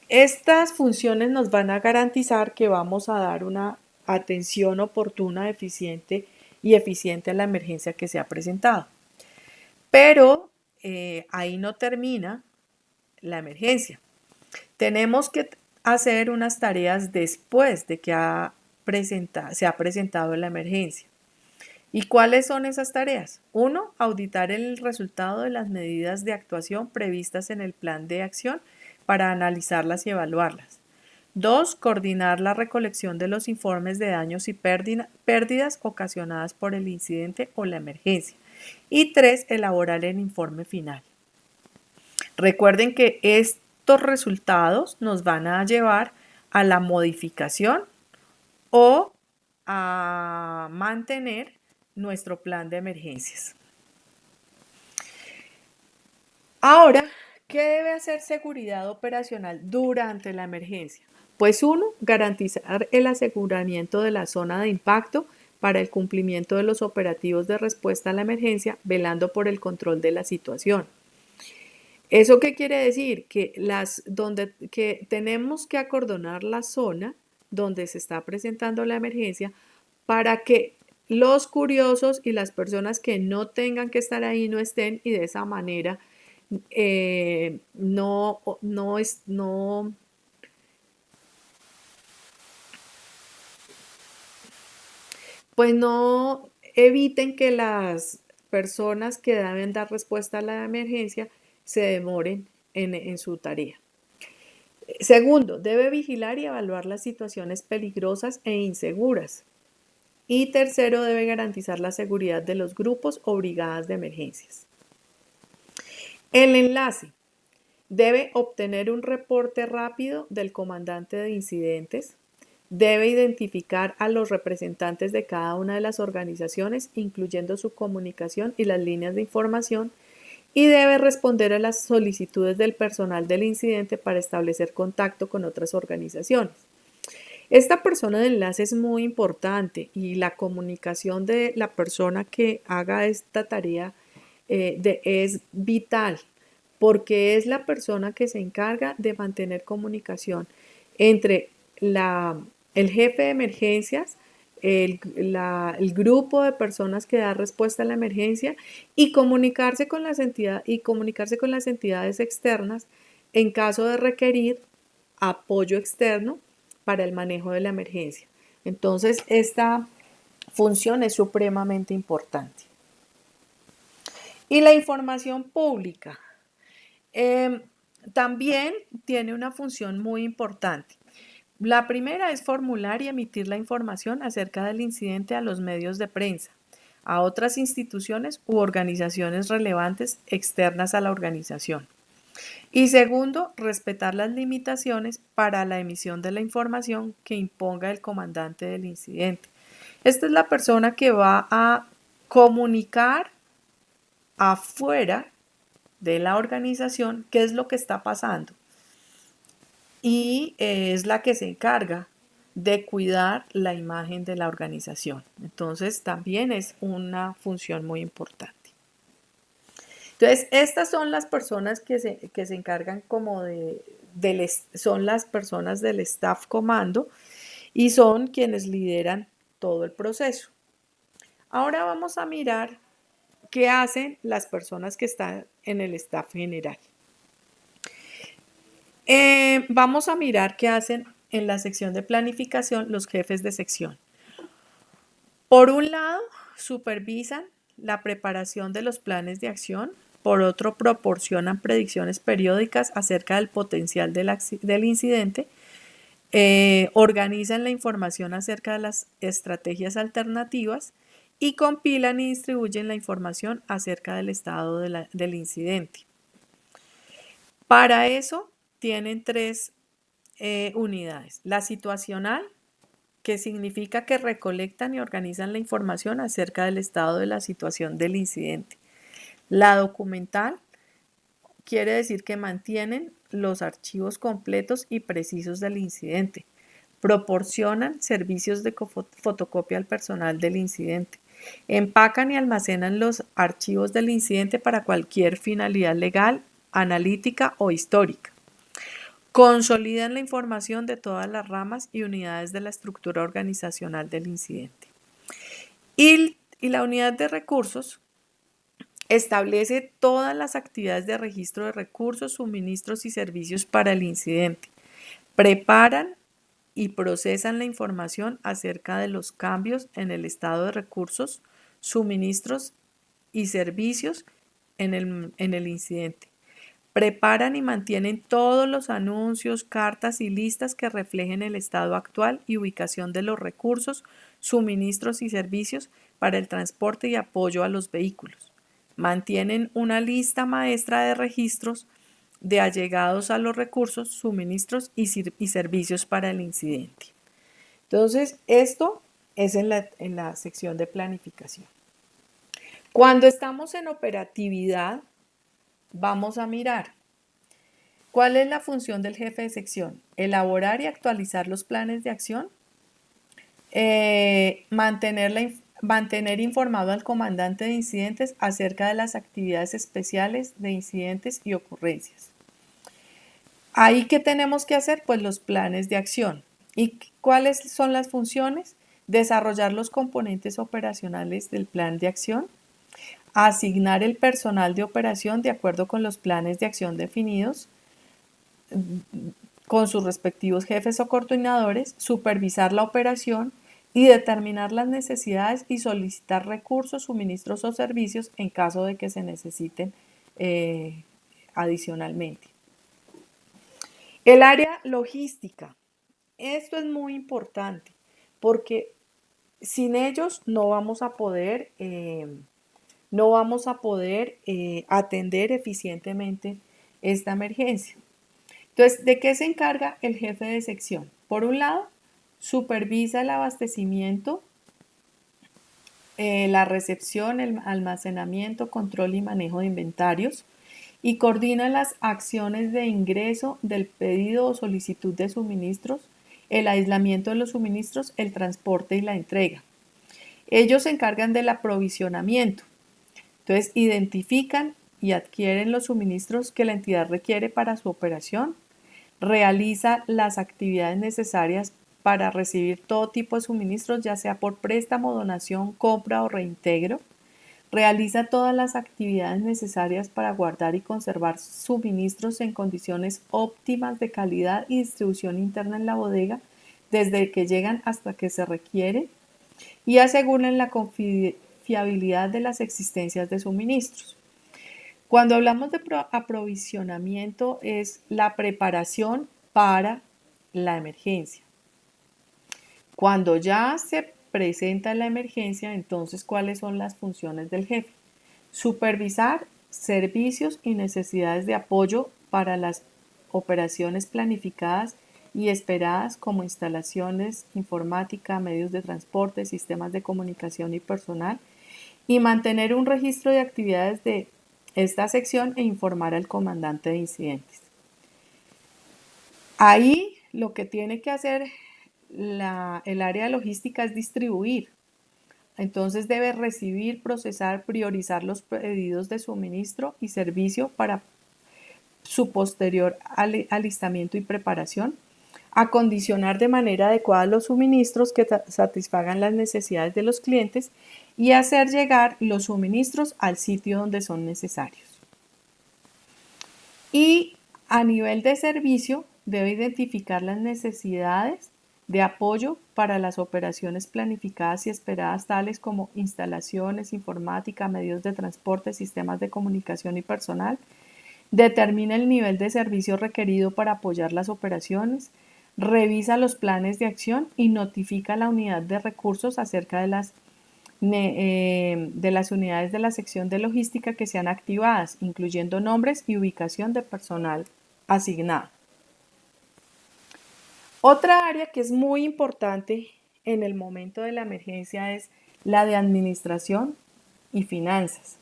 Estas funciones nos van a garantizar que vamos a dar una atención oportuna, eficiente a la emergencia que se ha presentado. Pero ahí no termina la emergencia. Tenemos que hacer unas tareas después de que se ha presentado la emergencia. ¿Y cuáles son esas tareas? 1. Auditar el resultado de las medidas de actuación previstas en el plan de acción para analizarlas y evaluarlas. 2. Coordinar la recolección de los informes de daños y pérdidas ocasionadas por el incidente o la emergencia. Y 3. Elaborar el informe final. Recuerden que estos resultados nos van a llevar a la modificación o a mantener nuestro plan de emergencias. Ahora ¿Qué debe hacer seguridad operacional durante la emergencia? Pues uno, garantizar el aseguramiento de la zona de impacto para el cumplimiento de los operativos de respuesta a la emergencia, velando por el control de la situación. ¿Eso qué quiere decir? Que tenemos que acordonar la zona donde se está presentando la emergencia para que los curiosos y las personas que no tengan que estar ahí no estén y de esa manera pues no eviten que las personas que deben dar respuesta a la emergencia se demoren en su tarea. Segundo, debe vigilar y evaluar las situaciones peligrosas e inseguras. Y tercero, debe garantizar la seguridad de los grupos o brigadas de emergencias. El enlace. Debe obtener un reporte rápido del comandante de incidentes. Debe identificar a los representantes de cada una de las organizaciones, incluyendo su comunicación y las líneas de información, y debe responder a las solicitudes del personal del incidente para establecer contacto con otras organizaciones. Esta persona de enlace es muy importante y la comunicación de la persona que haga esta tarea es vital porque es la persona que se encarga de mantener comunicación entre el jefe de emergencias, el grupo de personas que da respuesta a la emergencia y comunicarse con las entidades externas en caso de requerir apoyo externo para el manejo de la emergencia. Entonces, esta función es supremamente importante. Y la información pública también tiene una función muy importante. La primera es formular y emitir la información acerca del incidente a los medios de prensa, a otras instituciones u organizaciones relevantes externas a la organización. Y segundo, respetar las limitaciones para la emisión de la información que imponga el comandante del incidente. Esta es la persona que va a comunicar afuera de la organización qué es lo que está pasando y es la que se encarga de cuidar la imagen de la organización. Entonces también es una función muy importante. Entonces, estas son las personas que se encargan como son las personas del staff comando y son quienes lideran todo el proceso. Ahora vamos a mirar qué hacen las personas que están en el staff general. Vamos a mirar qué hacen en la sección de planificación los jefes de sección. Por un lado, supervisan la preparación de los planes de acción. Por otro, proporcionan predicciones periódicas acerca del potencial del incidente. Organizan la información acerca de las estrategias alternativas y compilan y distribuyen la información acerca del estado del incidente. Para eso tienen tres unidades. La situacional, que significa que recolectan y organizan la información acerca del estado de la situación del incidente. La documental quiere decir que mantienen los archivos completos y precisos del incidente. Proporcionan servicios de fotocopia al personal del incidente. Empacan y almacenan los archivos del incidente para cualquier finalidad legal, analítica o histórica. Consolidan la información de todas las ramas y unidades de la estructura organizacional del incidente. Y la unidad de recursos establece todas las actividades de registro de recursos, suministros y servicios para el incidente. Preparan y procesan la información acerca de los cambios en el estado de recursos, suministros y servicios en el incidente. Preparan y mantienen todos los anuncios, cartas y listas que reflejen el estado actual y ubicación de los recursos, suministros y servicios para el transporte y apoyo a los vehículos. Mantienen una lista maestra de registros de allegados a los recursos, suministros y servicios para el incidente. Entonces, esto es en la sección de planificación. Cuando estamos en operatividad, vamos a mirar ¿Cuál es la función del jefe de sección? Elaborar y actualizar los planes de acción, mantener informado al comandante de incidentes acerca de las actividades especiales de incidentes y ocurrencias. ¿Ahí qué tenemos que hacer? Pues los planes de acción. ¿Y cuáles son las funciones? Desarrollar los componentes operacionales del plan de acción, asignar el personal de operación de acuerdo con los planes de acción definidos, con sus respectivos jefes o coordinadores, supervisar la operación y determinar las necesidades y solicitar recursos, suministros o servicios en caso de que se necesiten adicionalmente. El área logística. Esto es muy importante porque sin ellos no vamos a poder atender eficientemente esta emergencia. Entonces, ¿de qué se encarga el jefe de sección? Por un lado, supervisa el abastecimiento, la recepción, el almacenamiento, control y manejo de inventarios y coordina las acciones de ingreso del pedido o solicitud de suministros, el aislamiento de los suministros, el transporte y la entrega. Ellos se encargan del aprovisionamiento. Entonces, identifican y adquieren los suministros que la entidad requiere para su operación, realiza las actividades necesarias para recibir todo tipo de suministros, ya sea por préstamo, donación, compra o reintegro. Realiza todas las actividades necesarias para guardar y conservar suministros en condiciones óptimas de calidad y distribución interna en la bodega, desde que llegan hasta que se requiere, y aseguran la confiabilidad de las existencias de suministros. Cuando hablamos de aprovisionamiento es la preparación para la emergencia. Cuando ya se presenta la emergencia, entonces, ¿cuáles son las funciones del jefe? Supervisar servicios y necesidades de apoyo para las operaciones planificadas y esperadas como instalaciones, informática, medios de transporte, sistemas de comunicación y personal, y mantener un registro de actividades de esta sección e informar al comandante de incidentes. Ahí lo que tiene que hacer el área de logística es distribuir. Entonces debe recibir, procesar, priorizar los pedidos de suministro y servicio para su posterior alistamiento y preparación, acondicionar de manera adecuada los suministros que satisfagan las necesidades de los clientes y hacer llegar los suministros al sitio donde son necesarios. Y a nivel de servicio, debe identificar las necesidades de apoyo para las operaciones planificadas y esperadas, tales como instalaciones, informática, medios de transporte, sistemas de comunicación y personal. Determina el nivel de servicio requerido para apoyar las operaciones. Revisa los planes de acción y notifica a la unidad de recursos acerca de las unidades de la sección de logística que sean activadas, incluyendo nombres y ubicación de personal asignado. Otra área que es muy importante en el momento de la emergencia es la de administración y finanzas.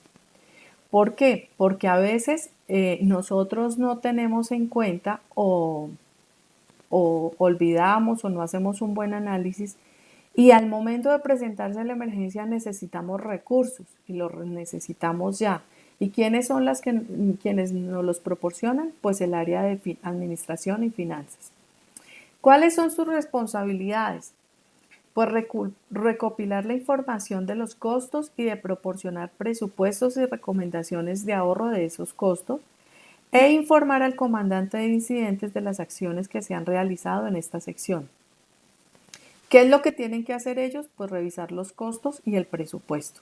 ¿Por qué? Porque a veces nosotros no tenemos en cuenta o olvidamos o no hacemos un buen análisis y al momento de presentarse la emergencia necesitamos recursos y los necesitamos ya. ¿Y quiénes son quienes nos los proporcionan? Pues el área de administración y finanzas. ¿Cuáles son sus responsabilidades? Pues recopilar la información de los costos y de proporcionar presupuestos y recomendaciones de ahorro de esos costos e informar al comandante de incidentes de las acciones que se han realizado en esta sección. ¿Qué es lo que tienen que hacer ellos? Pues revisar los costos y el presupuesto.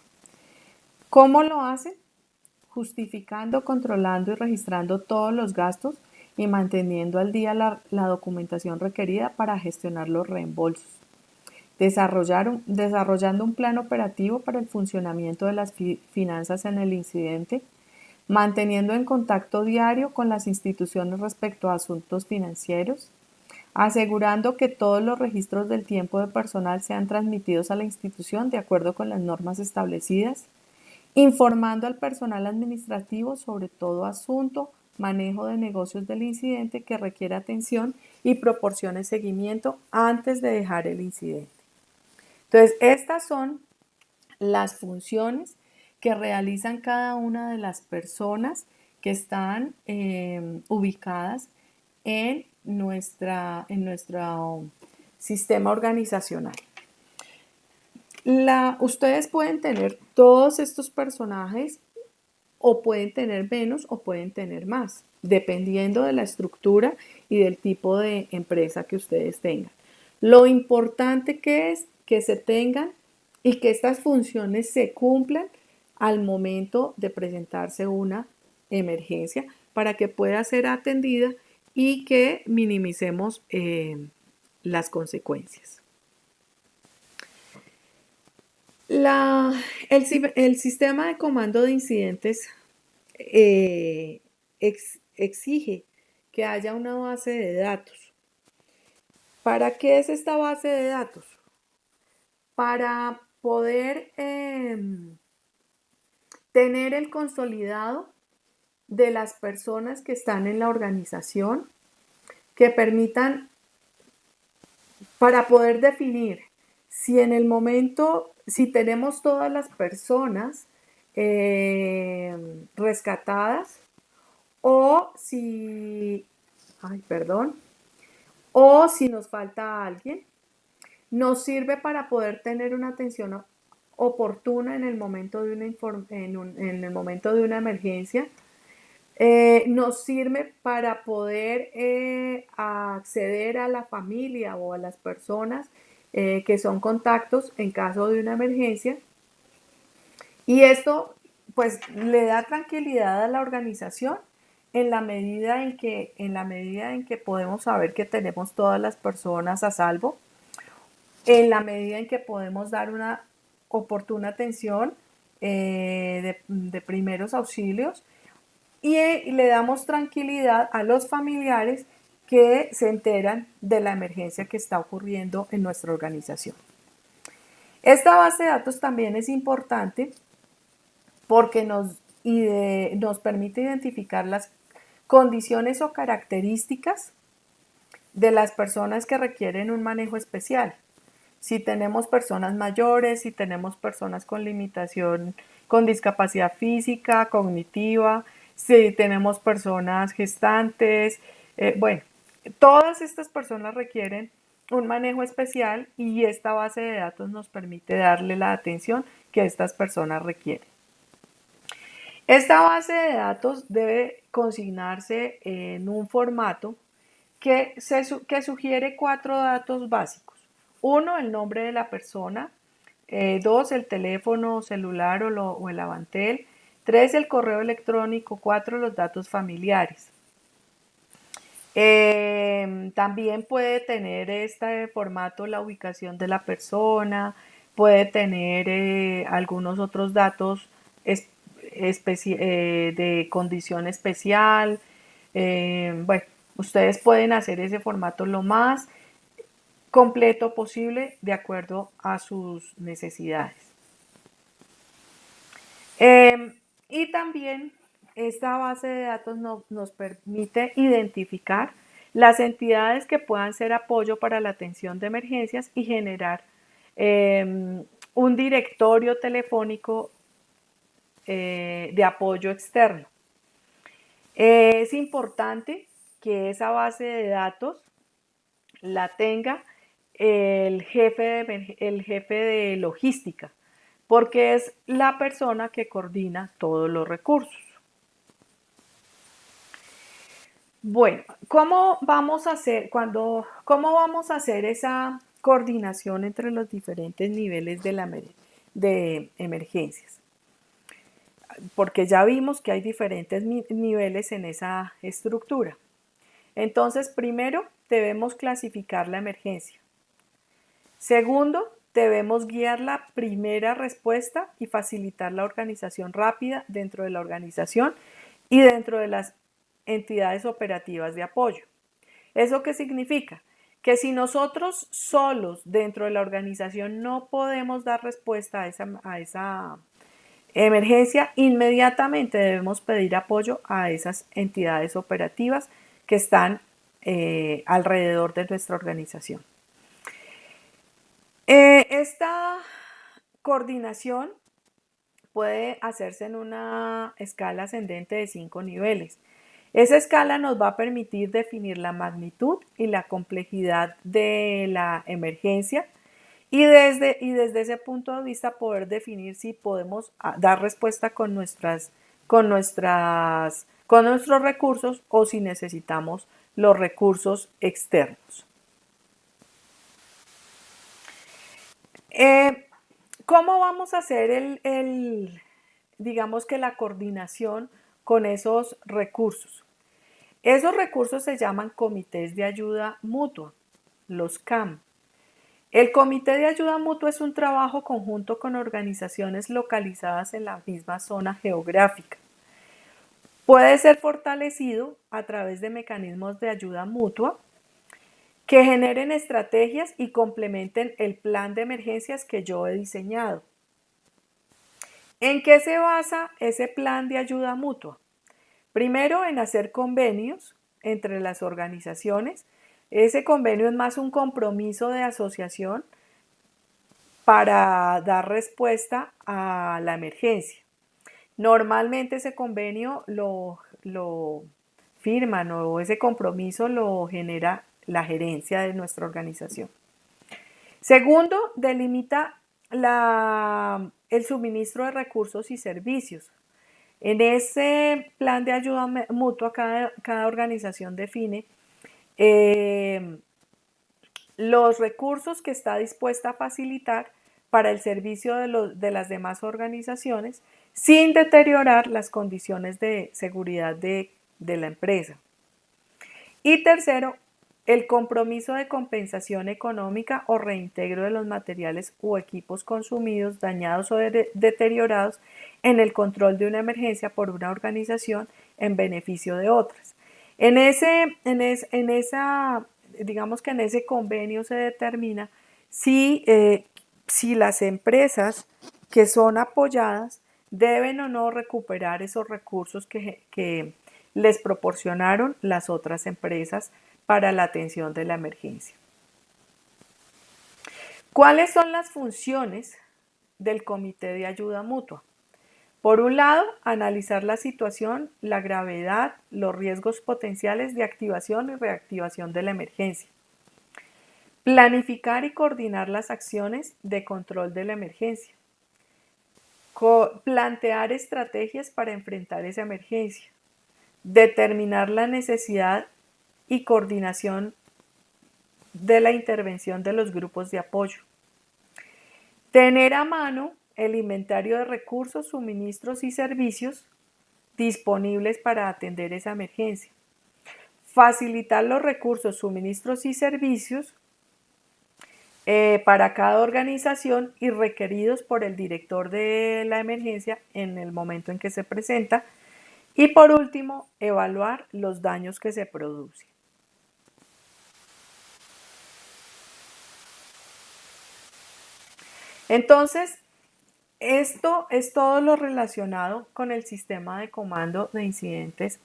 ¿Cómo lo hacen? Justificando, controlando y registrando todos los gastos y manteniendo al día la documentación requerida para gestionar los reembolsos. Desarrollando un plan operativo para el funcionamiento de las finanzas en el incidente, manteniendo en contacto diario con las instituciones respecto a asuntos financieros, asegurando que todos los registros del tiempo de personal sean transmitidos a la institución de acuerdo con las normas establecidas, informando al personal administrativo sobre todo asunto manejo de negocios del incidente que requiere atención y proporcione seguimiento antes de dejar el incidente. Entonces, estas son las funciones que realizan cada una de las personas que están ubicadas en nuestro sistema organizacional. Ustedes pueden tener todos estos personajes o pueden tener menos o pueden tener más, dependiendo de la estructura y del tipo de empresa que ustedes tengan. Lo importante que es que se tengan y que estas funciones se cumplan al momento de presentarse una emergencia para que pueda ser atendida y que minimicemos las consecuencias. El sistema de comando de incidentes exige que haya una base de datos. ¿Para qué es esta base de datos? Para poder tener el consolidado de las personas que están en la organización, que permitan, para poder definir si en el momento, si tenemos todas las personas rescatadas o si, o si nos falta alguien, nos sirve para poder tener una atención oportuna en el momento de en el momento de una emergencia. Nos sirve para poder acceder a la familia o a las personas que son contactos en caso de una emergencia. Y esto pues le da tranquilidad a la organización en la medida en que podemos saber que tenemos todas las personas a salvo, en la medida en que podemos dar una oportuna atención de primeros auxilios y le damos tranquilidad a los familiares que se enteran de la emergencia que está ocurriendo en nuestra organización. Esta base de datos también es importante porque nos permite identificar las condiciones o características de las personas que requieren un manejo especial. Si tenemos personas mayores, si tenemos personas con limitación, con discapacidad física, cognitiva, si tenemos personas gestantes, bueno, todas estas personas requieren un manejo especial y esta base de datos nos permite darle la atención que estas personas requieren. Esta base de datos debe consignarse en un formato que sugiere 4 datos básicos. 1, el nombre de la persona. 2, el teléfono celular o el Avantel. 3, el correo electrónico. 4, los datos familiares. También puede tener este formato la ubicación de la persona, puede tener algunos otros datos de condición especial. Bueno, ustedes pueden hacer ese formato lo más completo posible de acuerdo a sus necesidades. Y también esta base de datos nos permite identificar las entidades que puedan ser apoyo para la atención de emergencias y generar un directorio telefónico de apoyo externo. Es importante que esa base de datos la tenga el jefe de logística, porque es la persona que coordina todos los recursos. Bueno, ¿cómo vamos a hacer esa coordinación entre los diferentes niveles de emergencias? Porque ya vimos que hay diferentes niveles en esa estructura. Entonces, primero, debemos clasificar la emergencia. Segundo, debemos guiar la primera respuesta y facilitar la organización rápida dentro de la organización y dentro de las entidades operativas de apoyo. ¿Eso qué significa? Que si nosotros solos dentro de la organización no podemos dar respuesta a esa emergencia, inmediatamente debemos pedir apoyo a esas entidades operativas que están alrededor de nuestra organización. Esta coordinación puede hacerse en una escala ascendente de 5 niveles. Esa escala nos va a permitir definir la magnitud y la complejidad de la emergencia y desde ese punto de vista poder definir si podemos dar respuesta con nuestros recursos o si necesitamos los recursos externos. ¿Cómo vamos a hacer digamos que la coordinación con esos recursos? Esos recursos se llaman comités de ayuda mutua, los CAM. El comité de ayuda mutua es un trabajo conjunto con organizaciones localizadas en la misma zona geográfica. Puede ser fortalecido a través de mecanismos de ayuda mutua que generen estrategias y complementen el plan de emergencias que yo he diseñado. ¿En qué se basa ese plan de ayuda mutua? Primero, en hacer convenios entre las organizaciones. Ese convenio es más un compromiso de asociación para dar respuesta a la emergencia. Normalmente ese convenio lo firman o ese compromiso lo genera la gerencia de nuestra organización. Segundo, delimita el suministro de recursos y servicios. En ese plan de ayuda mutua, cada organización define los recursos que está dispuesta a facilitar para el servicio de las demás organizaciones sin deteriorar las condiciones de seguridad de la empresa. Y tercero, el compromiso de compensación económica o reintegro de los materiales o equipos consumidos, dañados o deteriorados en el control de una emergencia por una organización en beneficio de otras. Digamos que en ese convenio se determina si las empresas que son apoyadas deben o no recuperar esos recursos que les proporcionaron las otras empresas para la atención de la emergencia. ¿Cuáles son las funciones del Comité de Ayuda Mutua? Por un lado, analizar la situación, la gravedad, los riesgos potenciales de activación y reactivación de la emergencia. Planificar y coordinar las acciones de control de la emergencia. Plantear estrategias para enfrentar esa emergencia. Determinar la necesidad y coordinación de la intervención de los grupos de apoyo. Tener a mano el inventario de recursos, suministros y servicios disponibles para atender esa emergencia. Facilitar los recursos, suministros y servicios para cada organización y requeridos por el director de la emergencia en el momento en que se presenta. Y por último, evaluar los daños que se producen. Entonces, esto es todo lo relacionado con el sistema de comando de incidentes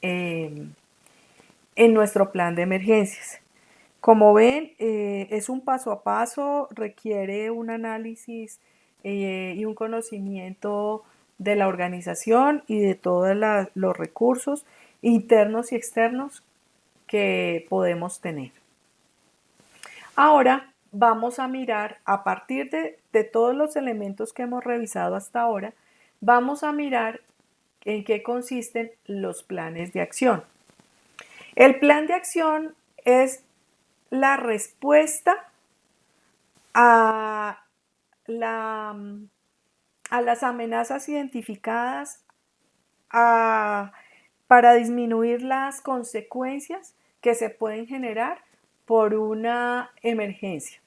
en nuestro plan de emergencias. Como ven, es un paso a paso, requiere un análisis y un conocimiento de la organización y de todos los recursos internos y externos que podemos tener. Ahora vamos a mirar, a partir de todos los elementos que hemos revisado hasta ahora, vamos a mirar en qué consisten los planes de acción. El plan de acción es la respuesta a las amenazas identificadas para disminuir las consecuencias que se pueden generar por una emergencia.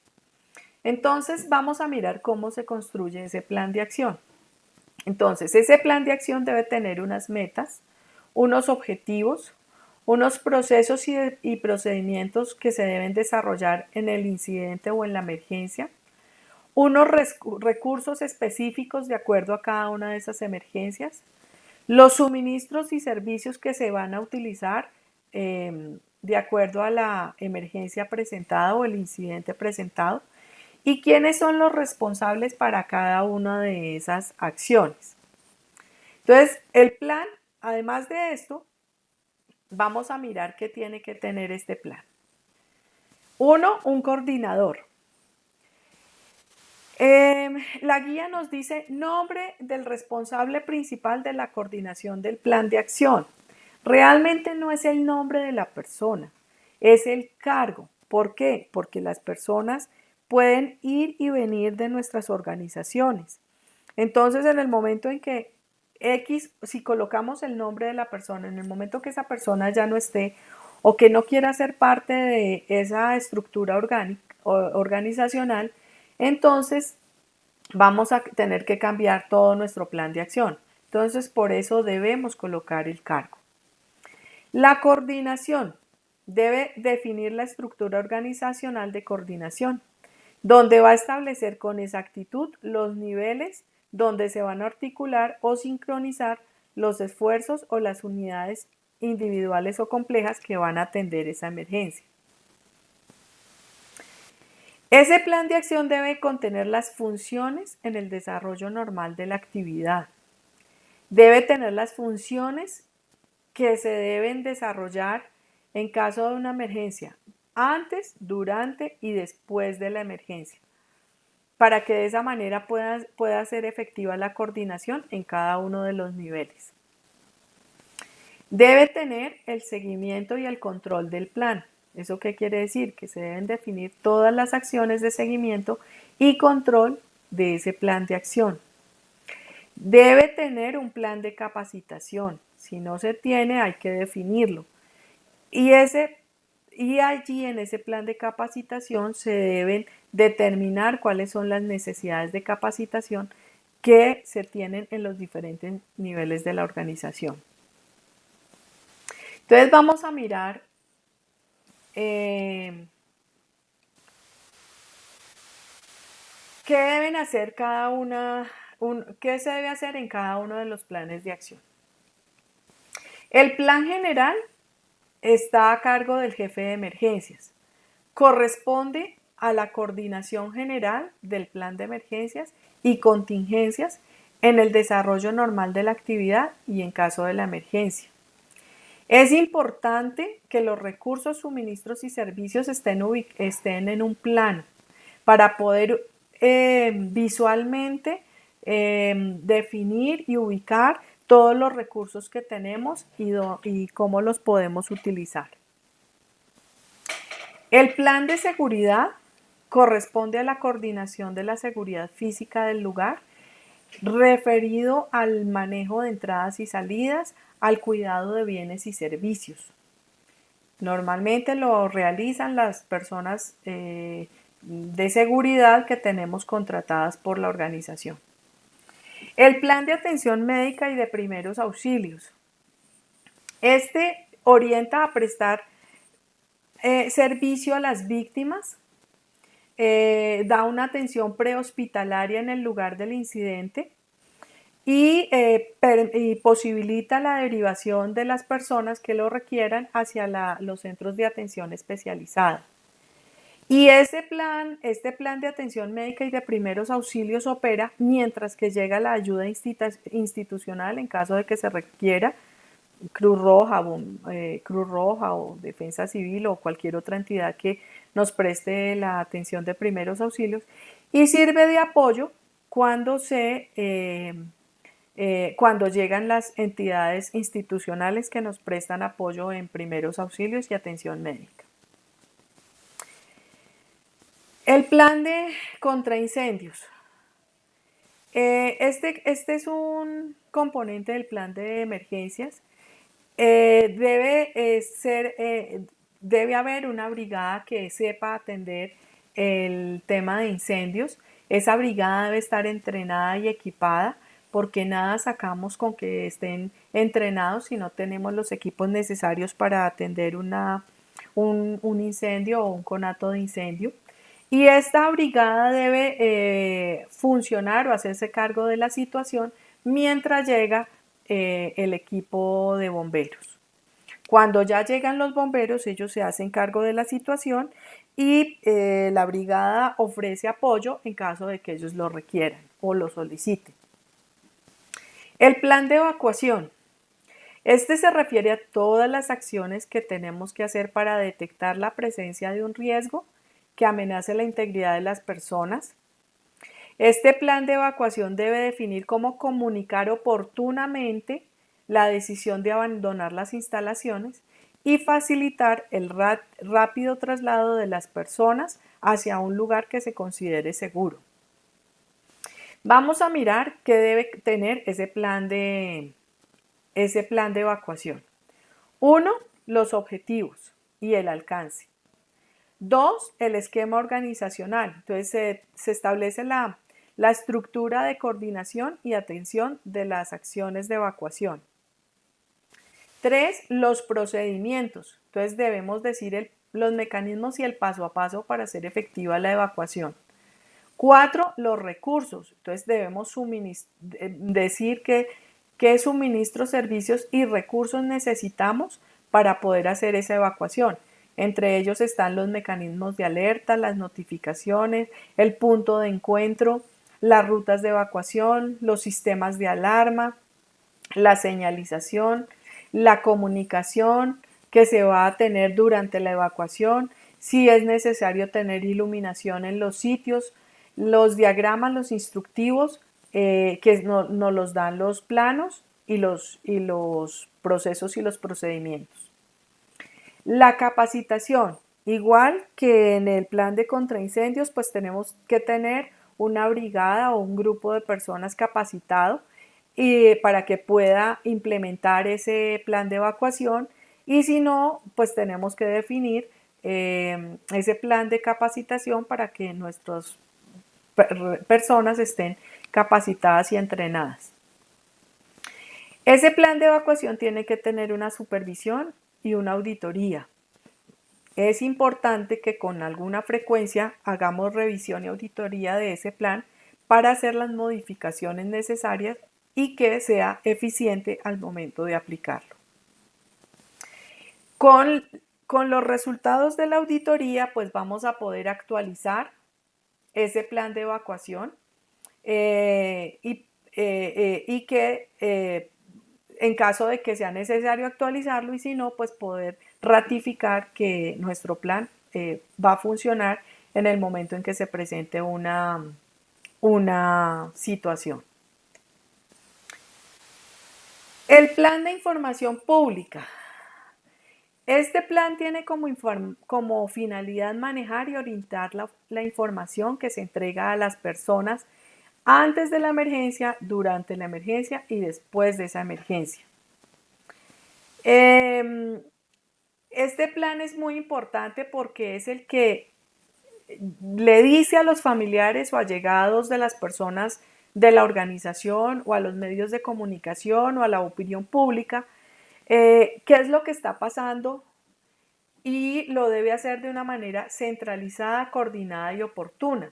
Entonces vamos a mirar cómo se construye ese plan de acción. Entonces ese plan de acción debe tener unas metas, unos objetivos, unos procesos y procedimientos que se deben desarrollar en el incidente o en la emergencia, unos recursos específicos de acuerdo a cada una de esas emergencias, los suministros y servicios que se van a utilizar de acuerdo a la emergencia presentada o el incidente presentado, y quiénes son los responsables para cada una de esas acciones. Entonces, el plan, además de esto, vamos a mirar qué tiene que tener este plan. Uno, un coordinador. La guía nos dice nombre del responsable principal de la coordinación del plan de acción. Realmente no es el nombre de la persona, es el cargo. ¿Por qué? Porque las personas pueden ir y venir de nuestras organizaciones. Entonces, en el momento en que si colocamos el nombre de la persona, en el momento que esa persona ya no esté o que no quiera ser parte de esa estructura organizacional, entonces vamos a tener que cambiar todo nuestro plan de acción. Entonces, por eso debemos colocar el cargo. La coordinación debe definir la estructura organizacional de coordinación, donde va a establecer con exactitud los niveles donde se van a articular o sincronizar los esfuerzos o las unidades individuales o complejas que van a atender esa emergencia. Ese plan de acción debe contener las funciones en el desarrollo normal de la actividad. Debe tener las funciones que se deben desarrollar en caso de una emergencia, antes, durante y después de la emergencia, para que de esa manera pueda ser efectiva la coordinación en cada uno de los niveles. Debe tener el seguimiento y el control del plan. ¿Eso qué quiere decir? Que se deben definir todas las acciones de seguimiento y control de ese plan de acción. Debe tener un plan de capacitación. Si no se tiene, hay que definirlo. Y allí en ese plan de capacitación se deben determinar cuáles son las necesidades de capacitación que se tienen en los diferentes niveles de la organización. Entonces vamos a mirar qué deben hacer qué se debe hacer en cada uno de los planes de acción. El plan general está a cargo del jefe de emergencias. Corresponde a la coordinación general del plan de emergencias y contingencias en el desarrollo normal de la actividad y en caso de la emergencia. Es importante que los recursos, suministros y servicios estén en un plano para poder visualmente definir y ubicar todos los recursos que tenemos y cómo los podemos utilizar. El plan de seguridad corresponde a la coordinación de la seguridad física del lugar, referido al manejo de entradas y salidas, al cuidado de bienes y servicios. Normalmente lo realizan las personas de seguridad que tenemos contratadas por la organización. El plan de atención médica y de primeros auxilios. Este orienta a prestar servicio a las víctimas, da una atención prehospitalaria en el lugar del incidente y posibilita la derivación de las personas que lo requieran hacia los centros de atención especializada. Y este plan de atención médica y de primeros auxilios opera mientras que llega la ayuda institucional en caso de que se requiera Cruz Roja o Defensa Civil o cualquier otra entidad que nos preste la atención de primeros auxilios, y sirve de apoyo cuando llegan las entidades institucionales que nos prestan apoyo en primeros auxilios y atención médica. El plan de contraincendios. Este es un componente del plan de emergencias. Debe haber una brigada que sepa atender el tema de incendios. Esa brigada debe estar entrenada y equipada, porque nada sacamos con que estén entrenados si no tenemos los equipos necesarios para atender un incendio o un conato de incendio. Y esta brigada debe funcionar o hacerse cargo de la situación mientras llega el equipo de bomberos. Cuando ya llegan los bomberos, ellos se hacen cargo de la situación y la brigada ofrece apoyo en caso de que ellos lo requieran o lo soliciten. El plan de evacuación. Este se refiere a todas las acciones que tenemos que hacer para detectar la presencia de un riesgo que amenace la integridad de las personas. Este plan de evacuación debe definir cómo comunicar oportunamente la decisión de abandonar las instalaciones y facilitar el rápido traslado de las personas hacia un lugar que se considere seguro. Vamos a mirar qué debe tener ese plan de evacuación. 1. Los objetivos y el alcance. 2. El esquema organizacional. Entonces se establece la estructura de coordinación y atención de las acciones de evacuación. 3. Los procedimientos. Entonces debemos decir los mecanismos y el paso a paso para hacer efectiva la evacuación. 4. Los recursos. Entonces debemos decir qué suministros, servicios y recursos necesitamos para poder hacer esa evacuación. Entre ellos están los mecanismos de alerta, las notificaciones, el punto de encuentro, las rutas de evacuación, los sistemas de alarma, la señalización, la comunicación que se va a tener durante la evacuación, si es necesario tener iluminación en los sitios, los diagramas, los instructivos que nos los dan los planos y los procesos y los procedimientos. La capacitación, igual que en el plan de contraincendios, pues tenemos que tener una brigada o un grupo de personas capacitado para que pueda implementar ese plan de evacuación, y si no, pues tenemos que definir ese plan de capacitación para que nuestras personas estén capacitadas y entrenadas. Ese plan de evacuación tiene que tener una supervisión y una auditoría. Es importante que con alguna frecuencia hagamos revisión y auditoría de ese plan para hacer las modificaciones necesarias y que sea eficiente al momento de aplicarlo. Con los resultados de la auditoría, pues vamos a poder actualizar ese plan de evacuación y que en caso de que sea necesario actualizarlo, y si no, pues poder ratificar que nuestro plan va a funcionar en el momento en que se presente una situación. El plan de información pública. Este plan tiene como finalidad manejar y orientar la información que se entrega a las personas antes de la emergencia, durante la emergencia y después de esa emergencia. Este plan es muy importante porque es el que le dice a los familiares o allegados de las personas de la organización o a los medios de comunicación o a la opinión pública qué es lo que está pasando, y lo debe hacer de una manera centralizada, coordinada y oportuna.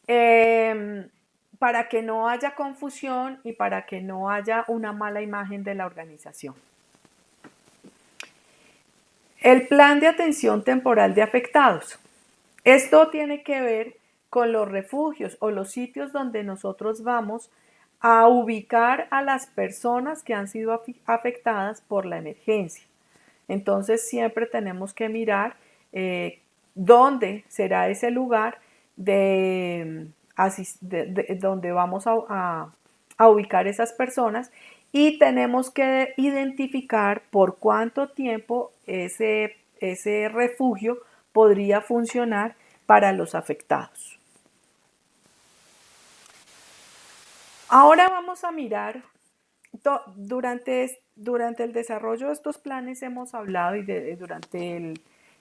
Para que no haya confusión y para que no haya una mala imagen de la organización. El plan de atención temporal de afectados. Esto tiene que ver con los refugios o los sitios donde nosotros vamos a ubicar a las personas que han sido afectadas por la emergencia. Entonces siempre tenemos que mirar dónde será ese lugar donde vamos a ubicar esas personas, y tenemos que identificar por cuánto tiempo ese refugio podría funcionar para los afectados. Ahora vamos a mirar, durante el desarrollo de estos planes hemos hablado, y durante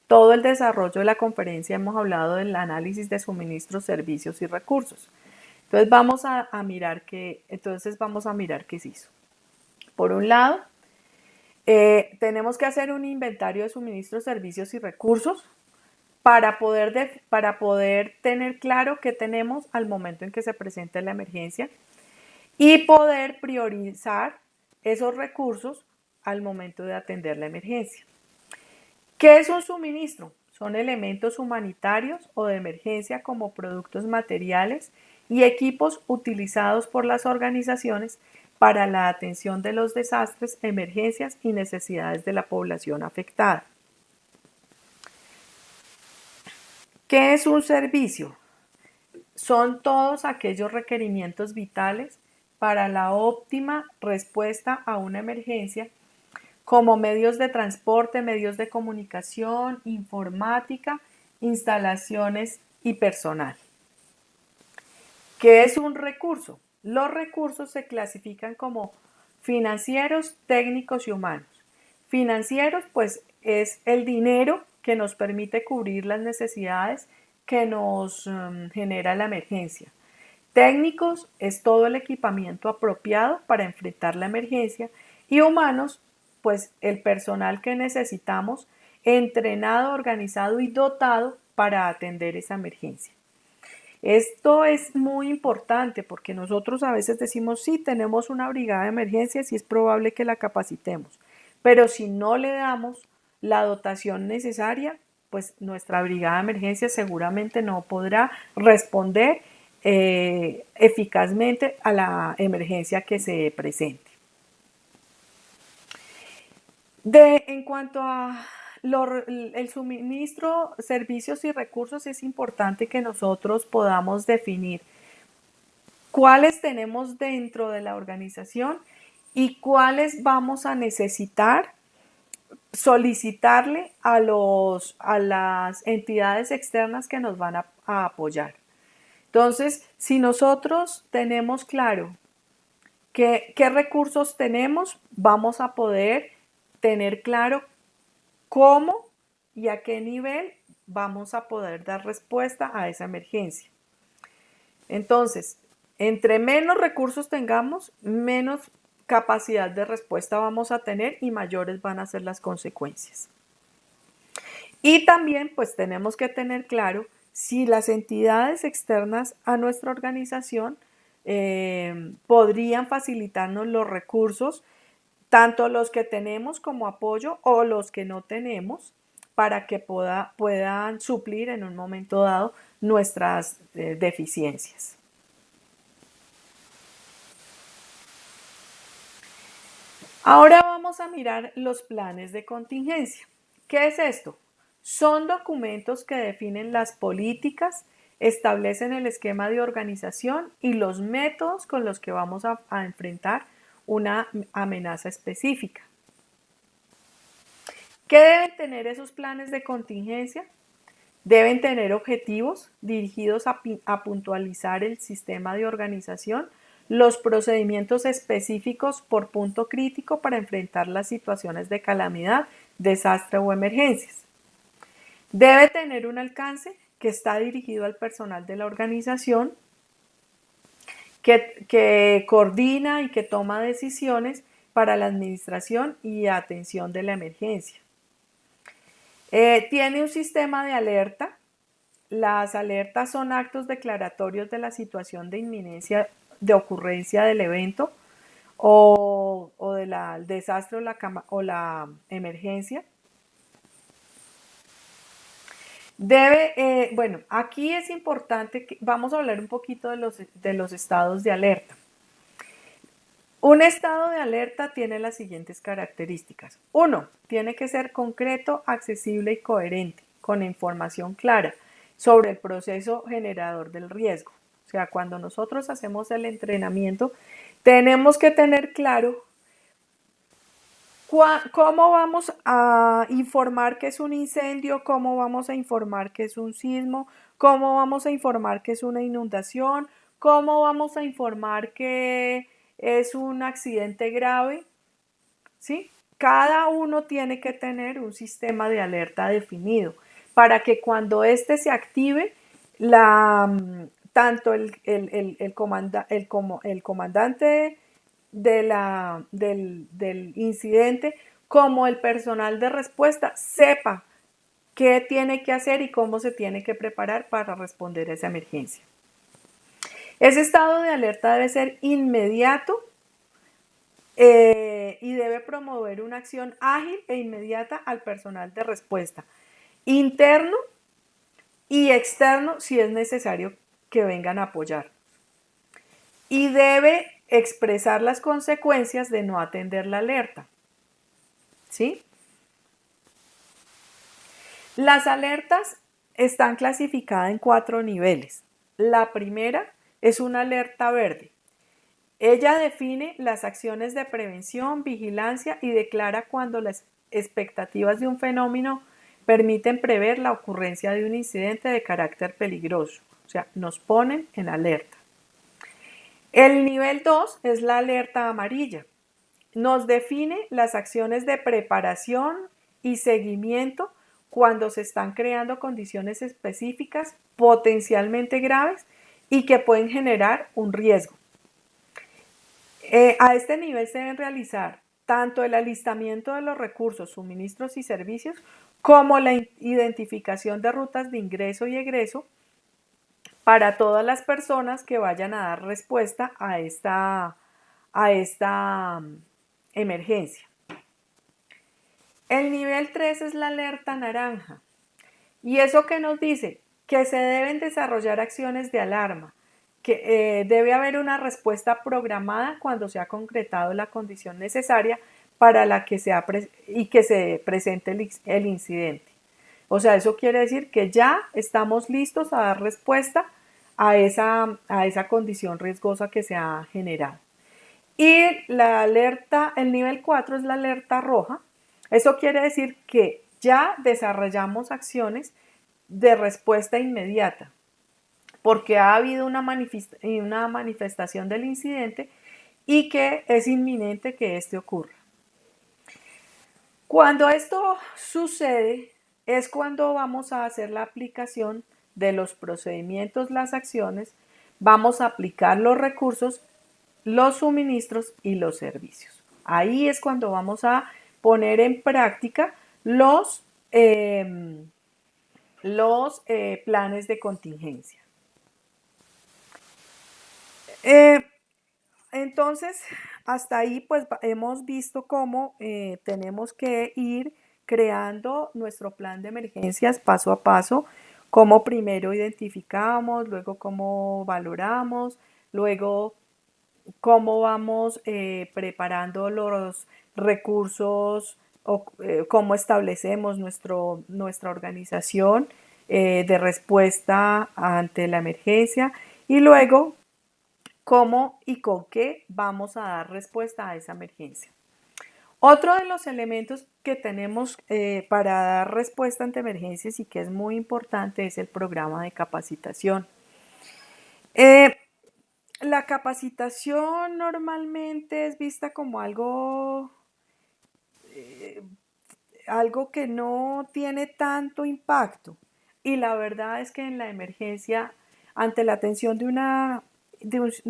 todo el desarrollo de la conferencia hemos hablado del análisis de suministros, servicios y recursos. Entonces vamos a mirar qué se hizo. Por un lado, tenemos que hacer un inventario de suministros, servicios y recursos para poder tener claro qué tenemos al momento en que se presente la emergencia y poder priorizar esos recursos al momento de atender la emergencia. ¿Qué es un suministro? Son elementos humanitarios o de emergencia como productos materiales y equipos utilizados por las organizaciones para la atención de los desastres, emergencias y necesidades de la población afectada. ¿Qué es un servicio? Son todos aquellos requerimientos vitales para la óptima respuesta a una emergencia, como medios de transporte, medios de comunicación, informática, instalaciones y personal. ¿Qué es un recurso? Los recursos se clasifican como financieros, técnicos y humanos. Financieros, pues, es el dinero que nos permite cubrir las necesidades que nos genera la emergencia. Técnicos es todo el equipamiento apropiado para enfrentar la emergencia y humanos, pues el personal que necesitamos entrenado, organizado y dotado para atender esa emergencia. Esto es muy importante porque nosotros a veces decimos, sí, tenemos una brigada de emergencias y es probable que la capacitemos, pero si no le damos la dotación necesaria, pues nuestra brigada de emergencias seguramente no podrá responder eficazmente a la emergencia que se presente. En cuanto a el suministro, servicios y recursos, es importante que nosotros podamos definir cuáles tenemos dentro de la organización y cuáles vamos a necesitar solicitarle a las entidades externas que nos van a apoyar. Entonces, si nosotros tenemos claro qué recursos tenemos, vamos a poder tener claro cómo y a qué nivel vamos a poder dar respuesta a esa emergencia. Entonces, entre menos recursos tengamos, menos capacidad de respuesta vamos a tener y mayores van a ser las consecuencias. Y también, pues tenemos que tener claro si las entidades externas a nuestra organización podrían facilitarnos los recursos, tanto los que tenemos como apoyo o los que no tenemos, para que puedan suplir en un momento dado nuestras deficiencias. Ahora vamos a mirar los planes de contingencia. ¿Qué es esto? Son documentos que definen las políticas, establecen el esquema de organización y los métodos con los que vamos a enfrentar una amenaza específica. ¿Qué deben tener esos planes de contingencia? Deben tener objetivos dirigidos a puntualizar el sistema de organización, los procedimientos específicos por punto crítico para enfrentar las situaciones de calamidad, desastre o emergencias. Debe tener un alcance que está dirigido al personal de la organización, que coordina y que toma decisiones para la administración y atención de la emergencia. Tiene un sistema de alerta. Las alertas son actos declaratorios de la situación de inminencia de ocurrencia del evento o del desastre o la emergencia. Bueno, aquí es importante que vamos a hablar un poquito de los estados de alerta. Un estado de alerta tiene las siguientes características. 1. Tiene que ser concreto, accesible y coherente, con información clara sobre el proceso generador del riesgo. O sea, cuando nosotros hacemos el entrenamiento, tenemos que tener claro cómo vamos a informar que es un incendio, cómo vamos a informar que es un sismo, cómo vamos a informar que es una inundación, cómo vamos a informar que es un accidente grave, ¿sí? Cada uno tiene que tener un sistema de alerta definido para que cuando éste se active, tanto el comandante del incidente como el personal de respuesta sepa qué tiene que hacer y cómo se tiene que preparar para responder a esa emergencia. Ese estado de alerta debe ser inmediato y debe promover una acción ágil e inmediata al personal de respuesta, interno y externo si es necesario que vengan a apoyar. Y debe expresar las consecuencias de no atender la alerta. ¿Sí? Las alertas están clasificadas en 4 niveles. La primera es una alerta verde. Ella define las acciones de prevención, vigilancia y declara cuando las expectativas de un fenómeno permiten prever la ocurrencia de un incidente de carácter peligroso. O sea, nos ponen en alerta. El nivel 2 es la alerta amarilla. Nos define las acciones de preparación y seguimiento cuando se están creando condiciones específicas potencialmente graves y que pueden generar un riesgo. A este nivel se deben realizar tanto el alistamiento de los recursos, suministros y servicios, como la identificación de rutas de ingreso y egreso para todas las personas que vayan a dar respuesta a esta emergencia. El nivel 3 es la alerta naranja. ¿Y eso qué nos dice? Que se deben desarrollar acciones de alarma, que debe haber una respuesta programada cuando se ha concretado la condición necesaria para la que que se presente el incidente. O sea, eso quiere decir que ya estamos listos a dar respuesta a esa condición riesgosa que se ha generado. Y el nivel 4 es la alerta roja. Eso quiere decir que ya desarrollamos acciones de respuesta inmediata, porque ha habido una manifestación del incidente y que es inminente que este ocurra. Cuando esto sucede es cuando vamos a hacer la aplicación de los procedimientos, las acciones, vamos a aplicar los recursos, los suministros y los servicios. Ahí es cuando vamos a poner en práctica los planes de contingencia. Entonces, hasta ahí pues hemos visto cómo tenemos que ir creando nuestro plan de emergencias paso a paso, cómo primero identificamos, luego cómo valoramos, luego cómo vamos preparando los recursos o cómo establecemos nuestra organización de respuesta ante la emergencia y luego cómo y con qué vamos a dar respuesta a esa emergencia. Otro de los elementos que tenemos para dar respuesta ante emergencias y que es muy importante es el programa de capacitación. La capacitación normalmente es vista como algo que no tiene tanto impacto y la verdad es que en la emergencia, ante la atención de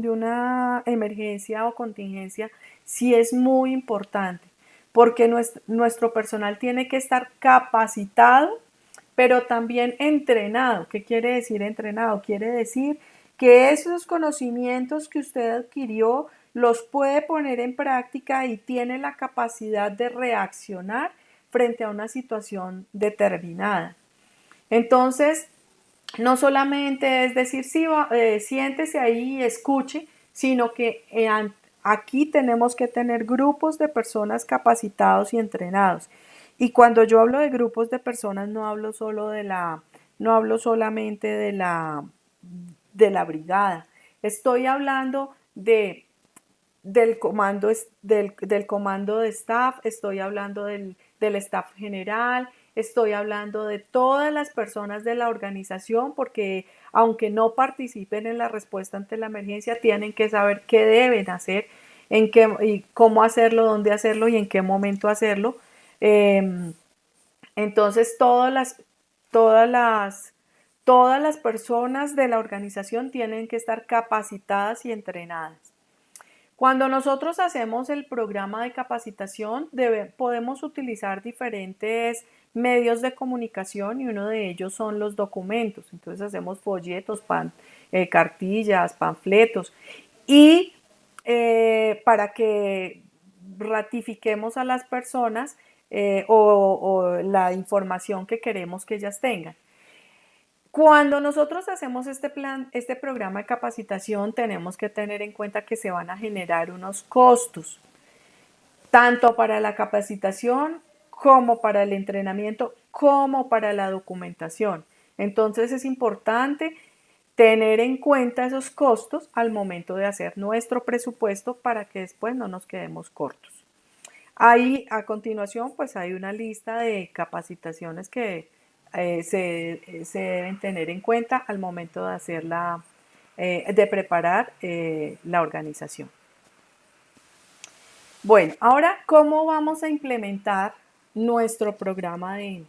una emergencia o contingencia, sí es muy importante porque nuestro personal tiene que estar capacitado, pero también entrenado. ¿Qué quiere decir entrenado? Quiere decir que esos conocimientos que usted adquirió los puede poner en práctica y tiene la capacidad de reaccionar frente a una situación determinada. Entonces, no solamente es decir, sí, siéntese ahí y escuche, sino que aquí tenemos que tener grupos de personas capacitados y entrenados. Y cuando yo hablo de grupos de personas, no hablo solamente de la brigada. Estoy hablando del comando de staff, estoy hablando del staff general, estoy hablando de todas las personas de la organización, porque aunque no participen en la respuesta ante la emergencia, tienen que saber qué deben hacer, y cómo hacerlo, dónde hacerlo y en qué momento hacerlo. Entonces, todas las personas de la organización tienen que estar capacitadas y entrenadas. Cuando nosotros hacemos el programa de capacitación, podemos utilizar diferentes medios de comunicación y uno de ellos son los documentos. Entonces hacemos folletos, cartillas, panfletos y para que ratifiquemos a las personas o la información que queremos que ellas tengan. Cuando nosotros hacemos este programa de capacitación, tenemos que tener en cuenta que se van a generar unos costos, tanto para la capacitación como para el entrenamiento, como para la documentación. Entonces es importante tener en cuenta esos costos al momento de hacer nuestro presupuesto para que después no nos quedemos cortos. Ahí, a continuación, pues hay una lista de capacitaciones que se deben tener en cuenta al momento de hacer de preparar la organización. Bueno, ahora, ¿cómo vamos a implementar nuestro programa de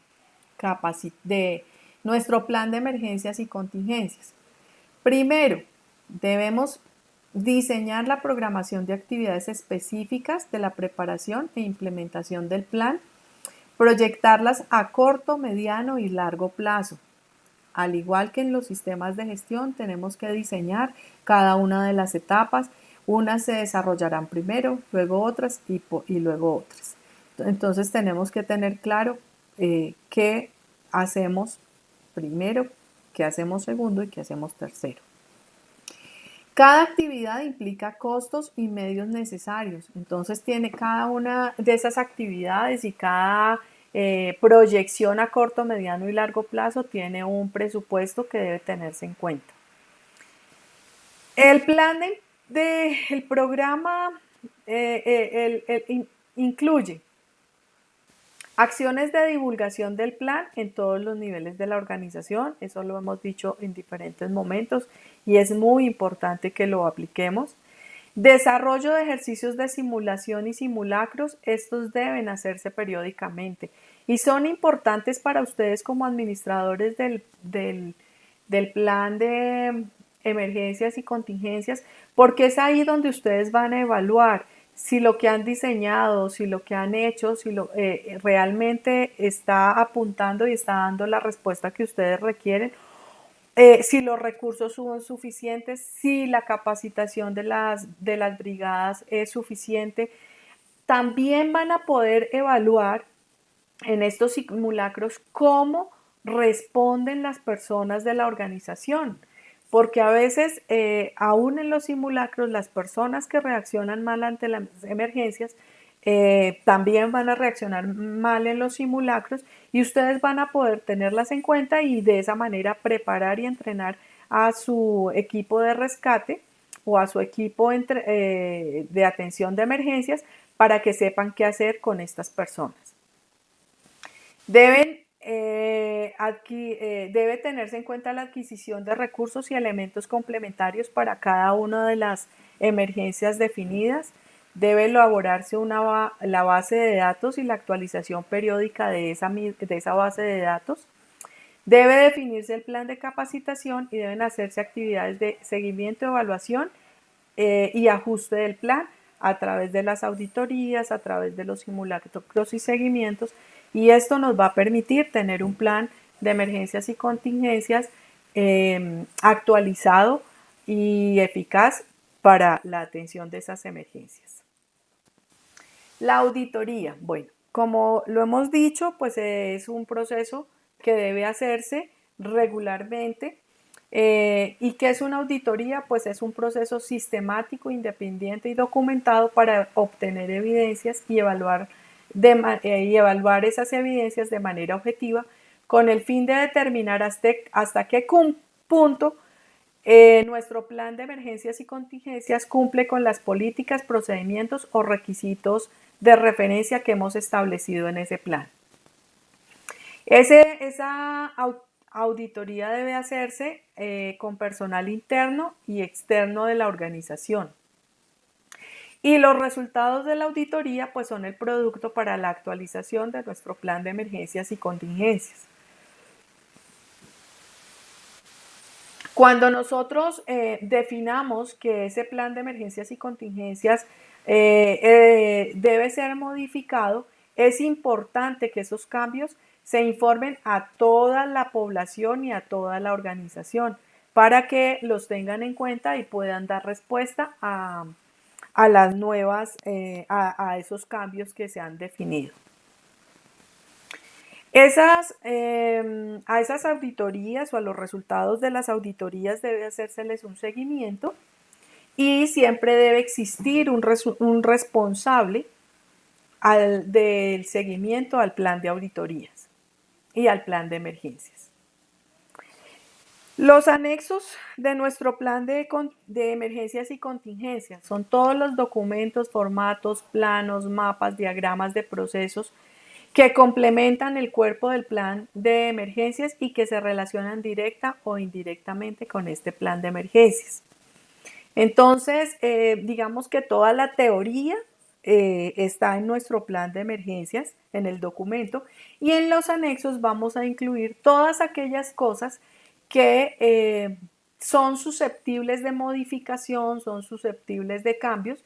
nuestro plan de emergencias y contingencias? Primero, debemos diseñar la programación de actividades específicas de la preparación e implementación del plan, proyectarlas a corto, mediano y largo plazo. Al igual que en los sistemas de gestión, tenemos que diseñar cada una de las etapas. Unas se desarrollarán primero, luego otras y luego otras. Entonces tenemos que tener claro qué hacemos primero, qué hacemos segundo y qué hacemos tercero. Cada actividad implica costos y medios necesarios. Entonces tiene cada una de esas actividades y cada proyección a corto, mediano y largo plazo tiene un presupuesto que debe tenerse en cuenta. El plan el programa incluye acciones de divulgación del plan en todos los niveles de la organización. Eso lo hemos dicho en diferentes momentos y es muy importante que lo apliquemos. Desarrollo de ejercicios de simulación y simulacros. Estos deben hacerse periódicamente y son importantes para ustedes como administradores del plan de emergencias y contingencias, porque es ahí donde ustedes van a evaluar si lo que han diseñado, si lo que han hecho, si realmente está apuntando y está dando la respuesta que ustedes requieren, si los recursos son suficientes, si la capacitación de las brigadas es suficiente. También van a poder evaluar en estos simulacros cómo responden las personas de la organización. Porque a veces, aún en los simulacros, las personas que reaccionan mal ante las emergencias también van a reaccionar mal en los simulacros y ustedes van a poder tenerlas en cuenta y de esa manera preparar y entrenar a su equipo de rescate o a su equipo de atención de emergencias para que sepan qué hacer con estas personas. Debe tenerse en cuenta la adquisición de recursos y elementos complementarios para cada una de las emergencias definidas. Debe elaborarse la base de datos y la actualización periódica de esa base de datos. Debe definirse el plan de capacitación y deben hacerse actividades de seguimiento, evaluación y ajuste del plan a través de las auditorías, a través de los simulacros y seguimientos. Y esto nos va a permitir tener un plan de emergencias y contingencias actualizado y eficaz para la atención de esas emergencias. La auditoría, bueno, como lo hemos dicho, pues es un proceso que debe hacerse regularmente. ¿Y qué es una auditoría? Pues es un proceso sistemático, independiente y documentado para obtener evidencias y evaluar esas evidencias de manera objetiva con el fin de determinar hasta qué punto nuestro plan de emergencias y contingencias cumple con las políticas, procedimientos o requisitos de referencia que hemos establecido en ese plan. Esa auditoría debe hacerse con personal interno y externo de la organización. Y los resultados de la auditoría pues son el producto para la actualización de nuestro plan de emergencias y contingencias. Cuando nosotros definamos que ese plan de emergencias y contingencias debe ser modificado, es importante que esos cambios se informen a toda la población y a toda la organización para que los tengan en cuenta y puedan dar respuesta a las nuevas, a esos cambios que se han definido. A esas auditorías o a los resultados de las auditorías debe hacérseles un seguimiento y siempre debe existir un responsable del seguimiento al plan de auditorías y al plan de emergencias. Los anexos de nuestro plan de emergencias y contingencias son todos los documentos, formatos, planos, mapas, diagramas de procesos que complementan el cuerpo del plan de emergencias y que se relacionan directa o indirectamente con este plan de emergencias. Entonces, digamos que toda la teoría está en nuestro plan de emergencias, en el documento, y en los anexos vamos a incluir todas aquellas cosas que son susceptibles de modificación, son susceptibles de cambios.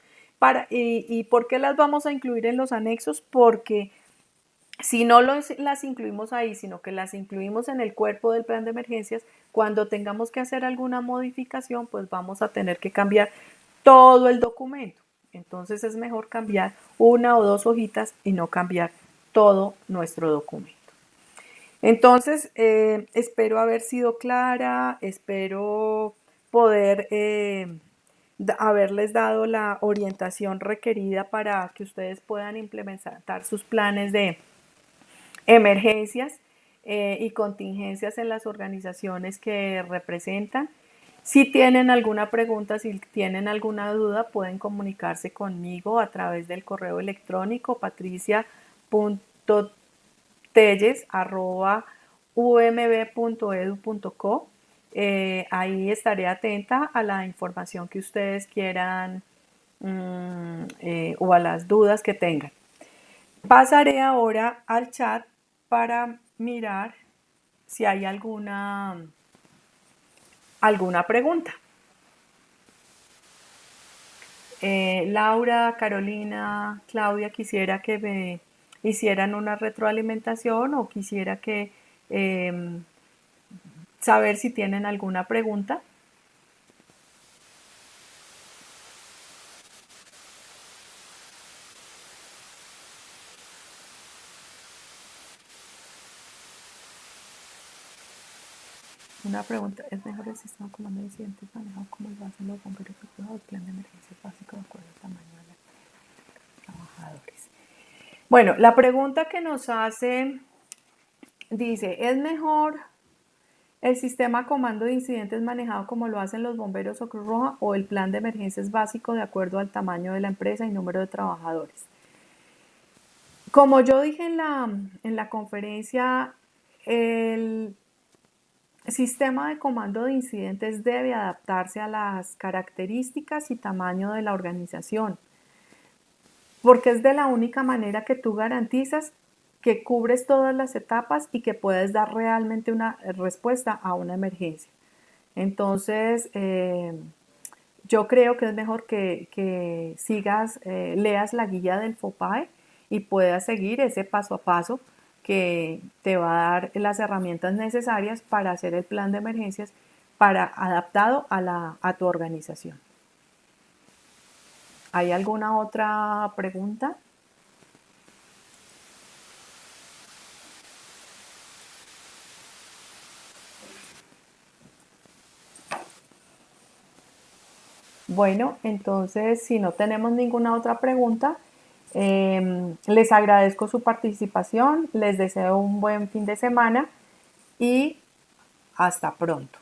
¿Y por qué las vamos a incluir en los anexos? Porque si no las incluimos ahí, sino que las incluimos en el cuerpo del plan de emergencias, cuando tengamos que hacer alguna modificación, pues vamos a tener que cambiar todo el documento. Entonces es mejor cambiar una o dos hojitas y no cambiar todo nuestro documento. Entonces, espero haber sido clara, espero poder haberles dado la orientación requerida para que ustedes puedan implementar sus planes de emergencias y contingencias en las organizaciones que representan. Si tienen alguna pregunta, si tienen alguna duda, pueden comunicarse conmigo a través del correo electrónico patricia.telles@umb.edu.co. Ahí estaré atenta a la información que ustedes quieran o a las dudas que tengan. Pasaré ahora al chat para mirar si hay alguna pregunta. Laura, Carolina, Claudia, quisiera que me hicieran una retroalimentación o quisiera que saber si tienen alguna pregunta. Una pregunta, ¿es mejor el sistema de comando de incidentes manejado como lo hacen los bomberos o el plan de emergencia básico de acuerdo al tamaño de los trabajadores? Bueno, la pregunta que nos hace dice, ¿es mejor el sistema de comando de incidentes manejado como lo hacen los bomberos o Cruz Roja o el plan de emergencias básico de acuerdo al tamaño de la empresa y número de trabajadores? Como yo dije en la conferencia, el sistema de comando de incidentes debe adaptarse a las características y tamaño de la organización, porque es de la única manera que tú garantizas que cubres todas las etapas y que puedes dar realmente una respuesta a una emergencia. Entonces, yo creo que es mejor que sigas, leas la guía del FOPAE y puedas seguir ese paso a paso que te va a dar las herramientas necesarias para hacer el plan de emergencias adaptado a tu organización. ¿Hay alguna otra pregunta? Bueno, entonces, si no tenemos ninguna otra pregunta, les agradezco su participación, les deseo un buen fin de semana y hasta pronto.